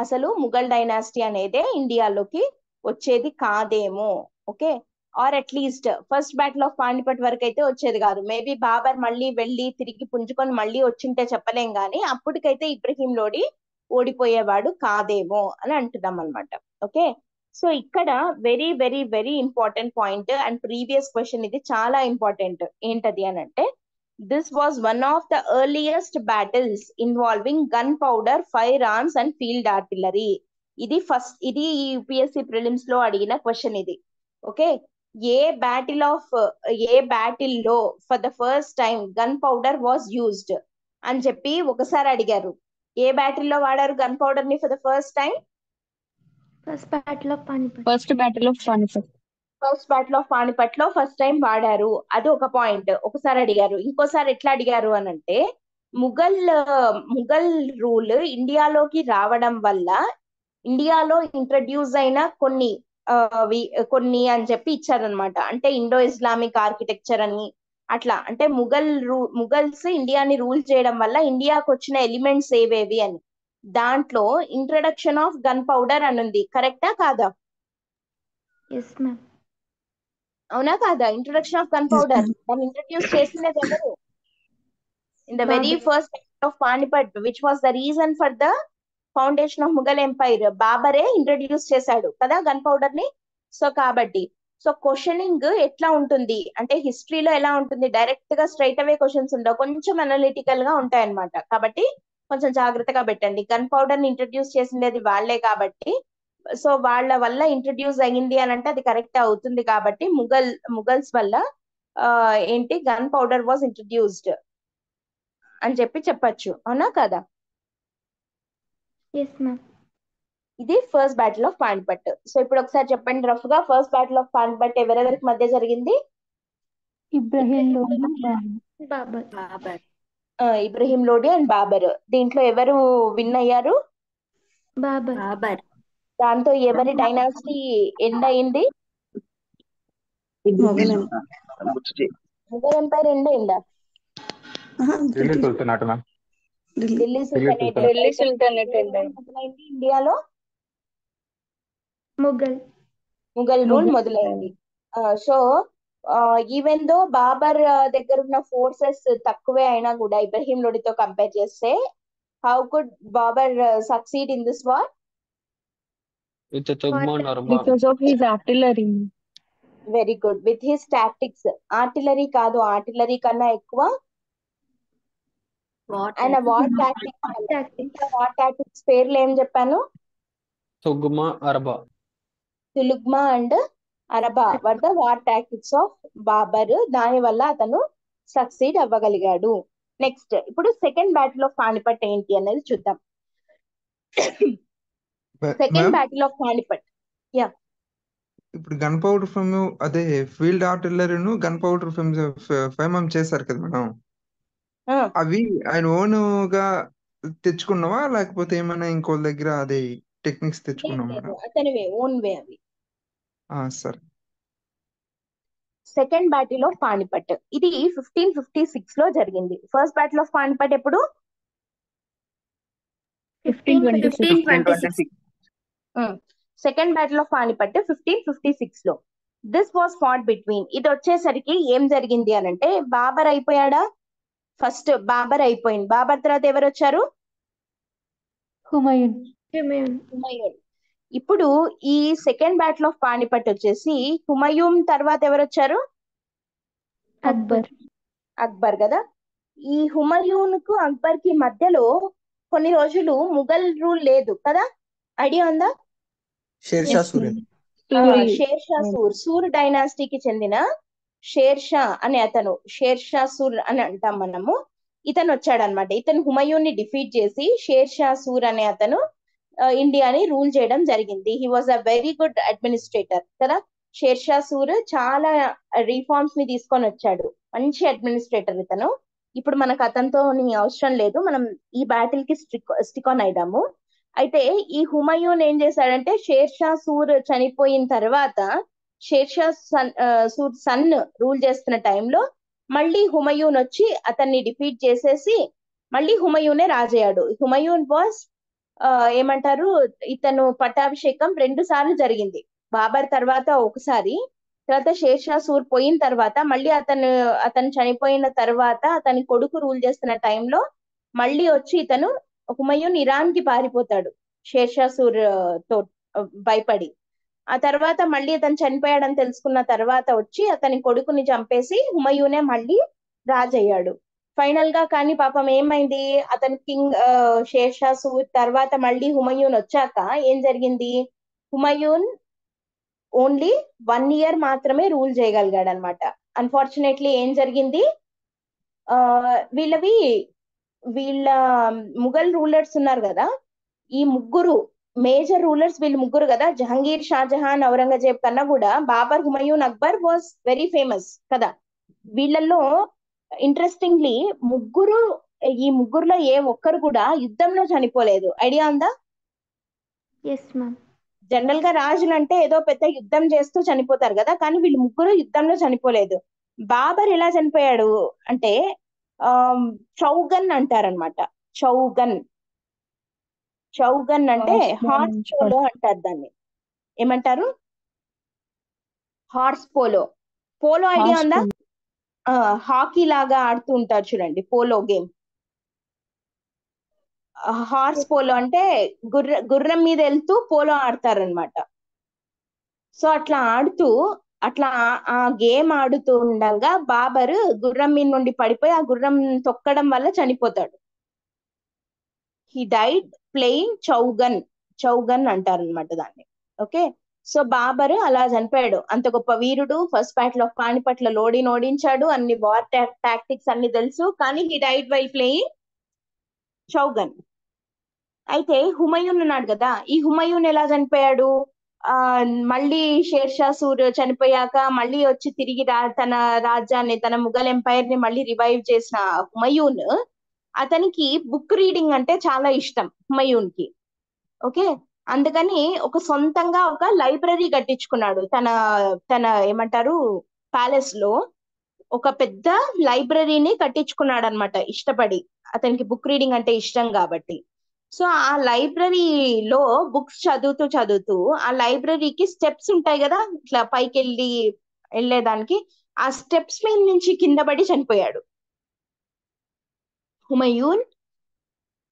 అసలు ముఘల్ డైనాసిటీ అనేదే ఇండియాలోకి వచ్చేది కాదేమో. Okay, or at least first battle of Panipat వరకు అయితే వచ్చేది కాదు. మేబీ బాబర్ మళ్ళీ వెళ్ళి తిరిగి పుంజుకొని మళ్ళీ వచ్చింటే చెప్పలేం కానీ అప్పటికైతే ఇబ్రహీం లోడి ఓడిపోయేవాడు కాదేమో అని అంటున్నాం అనమాట. ఓకే, సో ఇక్కడ very very very important point and previous question ఇది చాలా ఇంపార్టెంట్. ఏంటది అని అంటే, this was one of the earliest battles involving gun powder, fire arms and field artillery. ఇది యూపీఎస్సీ ప్రిలిమ్స్ లో అడిగిన క్వశ్చన్ ఇది. ఓకే, ఏ బ్యాటిల్ లో for the first time gun powder was used అని చెప్పి ఒకసారి అడిగారు. ఏ బ్యాటిల్ లో వాడారు గన్ పౌడర్ ని for the first time? First battle of Panipat. First battle of Panipat లో ఫస్ట్ టైం వాడారు. అది ఒక పాయింట్, ఒకసారి అడిగారు. ఇంకోసారి ఎట్లా అడిగారు అని అంటే, ముఘల్ రూల్ ఇండియాలోకి రావడం వల్ల ఇండియాలో ఇంట్రడ్యూస్ అయిన కొన్ని అని చెప్పి ఇచ్చారనమాట. అంటే ఇండో ఇస్లామిక్ ఆర్కిటెక్చర్ అని అట్లా, అంటే ముఘల్స్ ఇండియాని రూల్ చేయడం వల్ల ఇండియాకి వచ్చిన ఎలిమెంట్స్ ఏవేవి అని. దాంట్లో ఇంట్రడక్షన్ ఆఫ్ గన్ పౌడర్ అని ఉంది. కరెక్టా కాదా? Yes ma'am. అవునా కాదా? ఇంట్రొడక్షన్ ఆఫ్ గన్ పౌడర్ దాన్ని ఇంట్రడ్యూస్ చేసినది ఎవరు? In the very first of Panipat which was the reason for the foundation of Mughal empire. బాబరే ఇంట్రడ్యూస్ చేశాడు కదా గన్ పౌడర్ ని. సో కాబట్టి సో క్వశ్చనింగ్ ఎట్లా ఉంటుంది అంటే హిస్టరీలో ఎలా ఉంటుంది, డైరెక్ట్ గా స్ట్రైట్ అవే క్వశ్చన్స్ ఉండవు, కొంచెం అనలిటికల్ గా ఉంటాయి అన్నమాట. కాబట్టి కొంచెం జాగ్రత్తగా పెట్టండి. గన్ పౌడర్ ని ఇంట్రడ్యూస్ చేసింది వాళ్ళే కాబట్టి, సో వాళ్ళ వల్ల ఇంట్రడ్యూస్ అయ్యింది అని అంటే అది కరెక్ట్ అవుతుంది. కాబట్టి ముఘల్స్ వల్ల ఏంటి గన్ పౌడర్ వాజ్ ఇంట్రడ్యూస్డ్ అని చెప్పచ్చు. అవునా కదా? Yes ma'am. ఇది first battle of Panipat. So ఇప్పుడు ఒకసారి చెప్పండి రఫ్ గా, ఫస్ట్ బ్యాటిల్ ఆఫ్ పానిపట్ ఎవరెవరికి మధ్య జరిగింది? ఇబ్రహీం లోడి, బాబర్. ఇబ్రహీం లోడి అండ్ బాబర్. దీంట్లో ఎవరు విన్ అయ్యారు? బాబర్. దాంతో ఎవరి డైనాసిటీ ఎండ్ అయింది? ముఘల్ ఎంపైర్ ఎండ్ అయిందా? ఢిల్లీ సుల్తానేట్ మొదలైంది ఇండియాలో. ముఘల్ రూల్ మొదలైంది. సో ఈవెన్ దో బాబర్ దగ్గర ఉన్న ఫోర్సెస్ తక్కువే అయినా కూడా ఇబ్రహీం లోడితో కంపేర్ చేస్తే, how could Babur succeed in this war? With Tugma and Arba. Because of his artillery. Very good. With his tactics. Artillery కాదు, ఆర్టిలరీ కన్నా ఎక్కువ ఆయన వార్ టాక్టిక్స్ వల్ల. ఇంకా వార్ టాక్టిక్స్ పేర్లు ఏం చెప్పాను? Tugma, Arba. Tulughma and araba were the war tactics of Babur. దాని వల్ల అతను సక్సీడ్ అవ్వగలిగాడు. నెక్స్ట్ ఇప్పుడు సెకండ్ బ్యాటిల్ ఆఫ్ పానిపట్ ఏంటి అనేది చూద్దాం. Second ma'am battle of Panipat. Yeah, ఇప్పుడు గన్ పౌడర్ ఫ్రమ్ అదే ఫీల్డ్ ఆర్టిల్లరీను గన్ పౌడర్ ఫ్రమ్ ఫైమం చేశారు కదా మేడం, అవి ఆయన ఓన్ గా తెచ్చుకున్నావా లేకపోతే ఏమైనా ఇంకోళ్ళ దగ్గర అదే టెక్నిక్స్ తెచ్చుకున్నావా లేదు, మేడం? అతనివే ఓన్ వే అవి. సరే. సెకండ్ బ్యాటిల్ ఆఫ్ పానిపట్ ఇది 1556 లో జరిగింది. ఫస్ట్ బ్యాటిల్ ఆఫ్ పానిపట్ ఎప్పుడు? 1526. సెకండ్ బ్యాటిల్ ఆఫ్ పానిపట్ 1556 లో. This was fought between. ఇది వచ్చేసరికి ఏం జరిగింది అని అంటే, బాబర్ అయిపోయాడా? ఫస్ట్ బాబర్ అయిపోయింది. బాబర్ తర్వాత ఎవరు వచ్చారు? Humayun. హుమయూన్. ఇప్పుడు ఈ సెకండ్ బ్యాటిల్ ఆఫ్ పానిపట్ వచ్చేసి హుమయూన్ తర్వాత ఎవరు వచ్చారు? Akbar. అక్బర్ కదా. ఈ హుమయూన్ కు అక్బర్ కి మధ్యలో కొన్ని రోజులు ముఘల్ రూల్ లేదు కదా, ఐడియా ఉందా? షేర్షా Yes, సూర్యన్. Suri. షేర్ షా సూర్, సూర్ డైనాసిటీకి చెందిన షేర్ షా అనే అతను, షేర్ షా సూర్ అని అంటాం మనము. ఇతను వచ్చాడనమాట. ఇతను హుమయూన్ ని డిఫీట్ చేసి షేర్ షా సూర్ అనే అతను ఇండియాని రూల్ చేయడం జరిగింది. He was a very good administrator కదా. షేర్ షా సూర్ చాలా రిఫార్మ్స్ ని తీసుకొని వచ్చాడు. మంచి అడ్మినిస్ట్రేటర్ ఇతను. ఇప్పుడు మనకు అతనితో అవసరం లేదు, మనం ఈ బ్యాటిల్ కి స్టిక్ ఆన్ అయిదాము. అయితే ఈ హుమయూన్ ఏం చేశాడంటే, షేర్ షా సూర్ చనిపోయిన తర్వాత షేర్ షా సూర్ సన్ రూల్ చేస్తున్న టైంలో మళ్ళీ హుమయూన్ వచ్చి అతన్ని డిఫీట్ చేసేసి మళ్ళీ హుమయూనే రాజయ్యాడు. హుమయూన్ వాస్ ఏమంటారు, ఇతను పట్టాభిషేకం 2 సార్లు జరిగింది. బాబర్ తర్వాత ఒకసారి, తర్వాత షేర్ షా సూర్ పోయిన తర్వాత మళ్ళీ అతను చనిపోయిన తర్వాత అతని కొడుకు రూల్ చేస్తున్న టైంలో మళ్ళీ వచ్చి ఇతను హుమయూన్ ఇరాన్ కి పారిపోతాడు షేర్ షా సూర్ తో భయపడి. ఆ తర్వాత మళ్ళీ అతను చనిపోయాడని తెలుసుకున్న తర్వాత వచ్చి అతని కొడుకుని చంపేసి హుమయూనే మళ్ళీ రాజయ్యాడు ఫైనల్ గా. కానీ పాపం ఏమైంది, అతను కింగ్ షేర్ షా సూర్ తర్వాత మళ్ళీ హుమయూన్ వచ్చాక ఏం జరిగింది, హుమయూన్ ఓన్లీ 1 year మాత్రమే రూల్ చేయగలిగాడు అనమాట. అన్ఫార్చునేట్లీ ఏం జరిగింది, వీళ్ళ ముఘల్ రూలర్స్ ఉన్నారు కదా, ఈ ముగ్గురు మేజర్ రూలర్స్ వీళ్ళు ముగ్గురు కదా, జహంగీర్, షాజహాన్, ఔరంగజేబ్ కన్నా కూడా Babur, Humayun, Akbar was very famous కదా. వీళ్ళల్లో ఇంట్రెస్టింగ్లీ ఈ ముగ్గురులో ఏ ఒక్కరు కూడా యుద్ధంలో చనిపోలేదు. ఐడియా ఉందా? Yes ma'am. జనరల్ గా రాజులు అంటే ఏదో పెద్ద యుద్ధం చేస్తూ చనిపోతారు కదా, కానీ వీళ్ళు ముగ్గురు యుద్ధంలో చనిపోలేదు. బాబర్ ఎలా చనిపోయాడు అంటే చౌగన్ అంటారనమాట. చౌగన్ అంటే హార్స్ పోలో అంటారు దాన్ని. ఏమంటారు? Horse polo. పోలో ఐడియా ఉందా? హాకీ లాగా ఆడుతూ ఉంటారు చూడండి, పోలో గేమ్. హార్స్ పోలో అంటే గుర్రం మీద వెళ్తూ పోలో ఆడతారనమాట. సో అట్లా ఆ గేమ్ ఆడుతూ ఉండగా బాబర్ గుర్రం మీద నుండి పడిపోయి ఆ గుర్రం తొక్కడం వల్ల చనిపోతాడు. హీ డైడ్ ప్లేయింగ్ చౌగన్ అంటారనమాట దాన్ని. ఓకే, సో బాబర్ అలా చనిపోయాడు. అంత గొప్ప వీరుడు, ఫస్ట్ బ్యాటిల్ ఆఫ్ పానిపట్ల ఓడించాడు, అన్ని వార్ టాక్టిక్స్ అన్ని తెలుసు, కానీ he died while playing Chaugan. అయితే హుమయూన్ ఉన్నాడు కదా, ఈ హుమయూన్ ఎలా చనిపోయాడు, మళ్ళీ షేర్ షా సూర్ చనిపోయాక మళ్ళీ వచ్చి తిరిగి తన రాజ్యాన్ని, తన ముఘల్ ఎంపైర్ ని మళ్ళీ రివైవ్ చేసిన హుమయూన్, అతనికి బుక్ రీడింగ్ అంటే చాలా ఇష్టం హుమయూన్ కి. ఓకే, అందుకని సొంతంగా ఒక లైబ్రరీ కట్టించుకున్నాడు. తన ఏమంటారు ప్యాలెస్ లో ఒక పెద్ద లైబ్రరీని కట్టించుకున్నాడు అనమాట, ఇష్టపడి. అతనికి బుక్ రీడింగ్ అంటే ఇష్టం కాబట్టి. సో ఆ లైబ్రరీలో బుక్స్ చదువుతూ ఆ లైబ్రరీకి స్టెప్స్ ఉంటాయి కదా, ఇట్లా పైకి వెళ్ళేదానికి, ఆ స్టెప్స్ మీద నుంచి కింద పడి చనిపోయాడు. హుమయూన్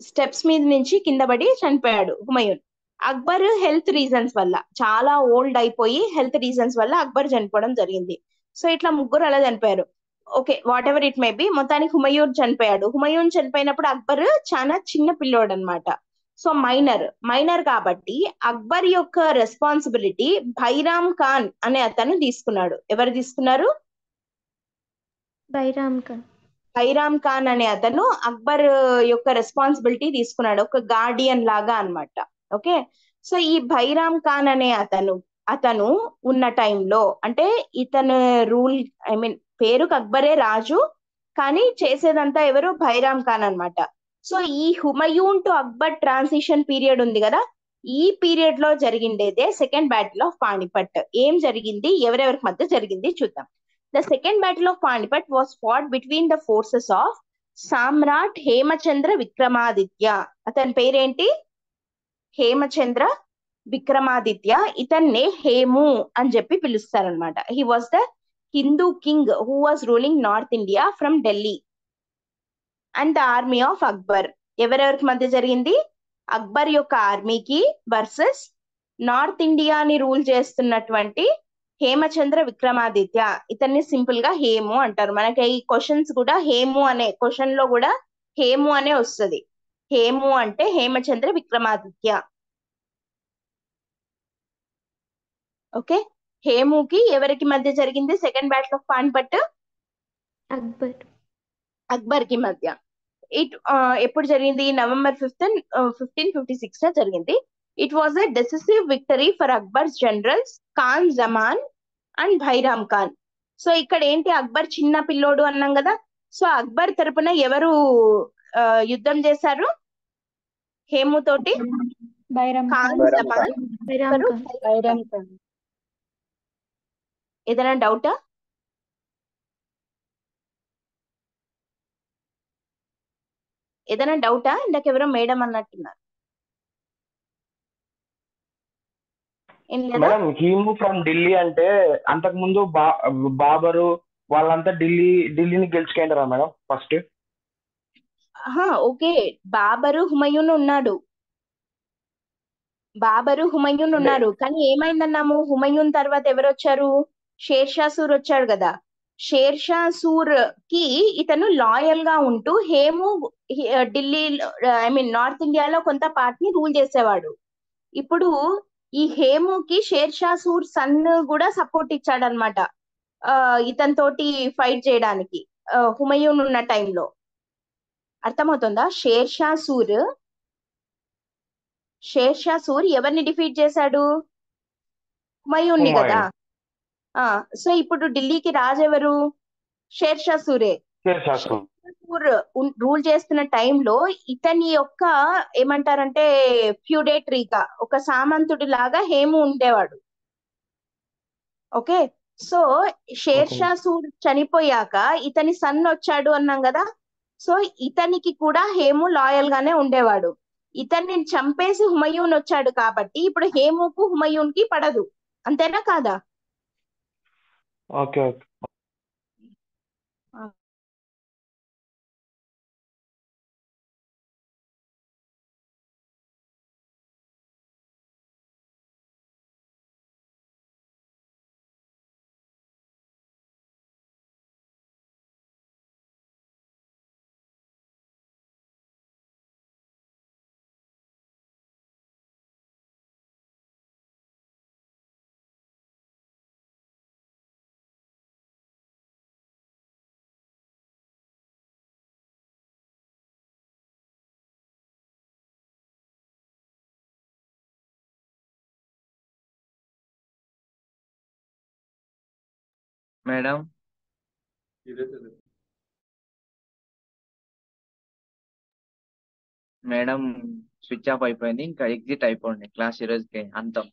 స్టెప్స్ మీద నుంచి కింద పడి చనిపోయాడు హుమయూన్. అక్బర్ హెల్త్ రీజన్స్ వల్ల, చాలా ఓల్డ్ అయిపోయి హెల్త్ రీజన్స్ వల్ల అక్బర్ చనిపోవడం జరిగింది. సో ఇట్లా ముగ్గురు అలా చనిపోయారు. Okay, what ever it may be, మొత్తానికి హుమయూన్ చనిపోయాడు. హుమయూన్ చనిపోయినప్పుడు అక్బర్ చాలా చిన్న పిల్లోడు అనమాట. సో మైనర్ కాబట్టి అక్బర్ యొక్క రెస్పాన్సిబిలిటీ బైరామ్ ఖాన్ అనే అతను తీసుకున్నాడు. ఎవరు తీసుకున్నారు? బైరామ్ ఖాన్. బైరామ్ ఖాన్ అనే అతను అక్బర్ యొక్క రెస్పాన్సిబిలిటీ తీసుకున్నాడు, ఒక గార్డియన్ లాగా అన్నమాట. ఓకే, సో ఈ బైరామ్ ఖాన్ అనే అతను ఉన్న టైంలో, అంటే ఇతను రూల్, ఐ మీన్ పేరుకు అక్బరే రాజు, కానీ చేసేదంతా ఎవరు? బైరామ్ ఖాన్ అన్నమాట. సో ఈ Humayun to Akbar transition period ఉంది కదా, ఈ పీరియడ్ లో జరిగిండేదే సెకండ్ బ్యాటిల్ ఆఫ్ పానిపట్. ఏం జరిగింది, ఎవరెవరికి మధ్య జరిగింది చూద్దాం. The second battle of Panipat was fought between the forces of Samrat Hemachandra Vikramaditya. అతని పేరేంటి? హేమచంద్ర విక్రమాదిత్య. ఇతన్నే హేము అని చెప్పి పిలుస్తారనమాట. He was the Hindu king who was ruling north India from Delhi and the army of Akbar. ఎవరెవరికి మధ్య జరిగింది? అక్బర్ యొక్క ఆర్మీకి వర్సెస్ నార్త్ ఇండియాని రూల్ చేస్తున్నటువంటి హేమచంద్ర విక్రమాదిత్య. ఇతన్ని సింపుల్ గా హేము అంటారు. మనకి ఈ క్వశ్చన్స్ కూడా హేము అనే క్వశ్చన్ లో కూడా హేము అనే వస్తుంది. హేము అంటే హేమచంద్ర విక్రమాదిత్య. ఓకే, హేముకి ఎవరికి మధ్య జరిగింది second battle of Panipat? Akbar కి మధ్య. ఎప్పుడు జరిగింది? నవంబర్ 1556 లో జరిగింది. It was a decisive victory for Akbar's generals Khan Zaman and Bairam Khan. So ఇక్కడ ఏంటి, అక్బర్ చిన్న పిల్లోడు అన్నాం కదా, సో అక్బర్ తరపున ఎవరు యుద్ధం చేశారు హేము తోటి? ఖాన్ జమాన్. ఏదైనా డౌటా? ఇందాకెవరో మేడం అన్నట్టున్నారు. ఏం లేదా? మేడం, హీము ఫ్రమ్ ఢిల్లీ అంటే అంతకు ముందు బాబరు వాళ్ళంతా ఢిల్లీని గెలుచుకుంటారా madam first? Okay, Babur Humayun ఉన్నారు, కానీ ఏమైందన్నాము? హుమయూన్ తర్వాత ఎవరు వచ్చారు? షేర్షా సూర్ వచ్చాడు కదా. షేర్షా సూర్ కి ఇతను లాయల్ గా ఉంటూ Hemu Delhi, I mean north ఇండియాలో కొంత పార్ట్ ని రూల్ చేసేవాడు. ఇప్పుడు ఈ హేముకి షేర్షా సూర్ సన్ కూడా సపోర్ట్ ఇచ్చాడనమాట ఇతనితోటి ఫైట్ చేయడానికి హుమయూన్ ఉన్న టైంలో. అర్థమవుతుందా? షేర్షా సూర్ ఎవరిని డిఫీట్ చేశాడు? హుమయూన్ని కదా. సో ఇప్పుడు ఢిల్లీకి రాజు ఎవరు? షేర్షా సూరే. సూర్ రూల్ చేస్తున్న టైంలో ఇతని యొక్క ఏమంటారంటే ఫ్యూడేటరీగా, ఒక సామంతుడి లాగా హేము ఉండేవాడు. ఓకే, సో షేర్షా సూర్ చనిపోయాక ఇతని సన్ వచ్చాడు అన్నాం కదా. సో ఇతనికి కూడా హేము లాయల్ గానే ఉండేవాడు. ఇతన్ని చంపేసి హుమయూన్ వచ్చాడు కాబట్టి ఇప్పుడు హేముకు హుమయూన్ కి పడదు. అంతేనా కాదా? ఓకే. మేడం, స్విచ్ ఆఫ్ అయిపోయింది. ఇంకా ఎగ్జిట్ అయిపోండి క్లాస్, ఈ రోజుకి అంతం.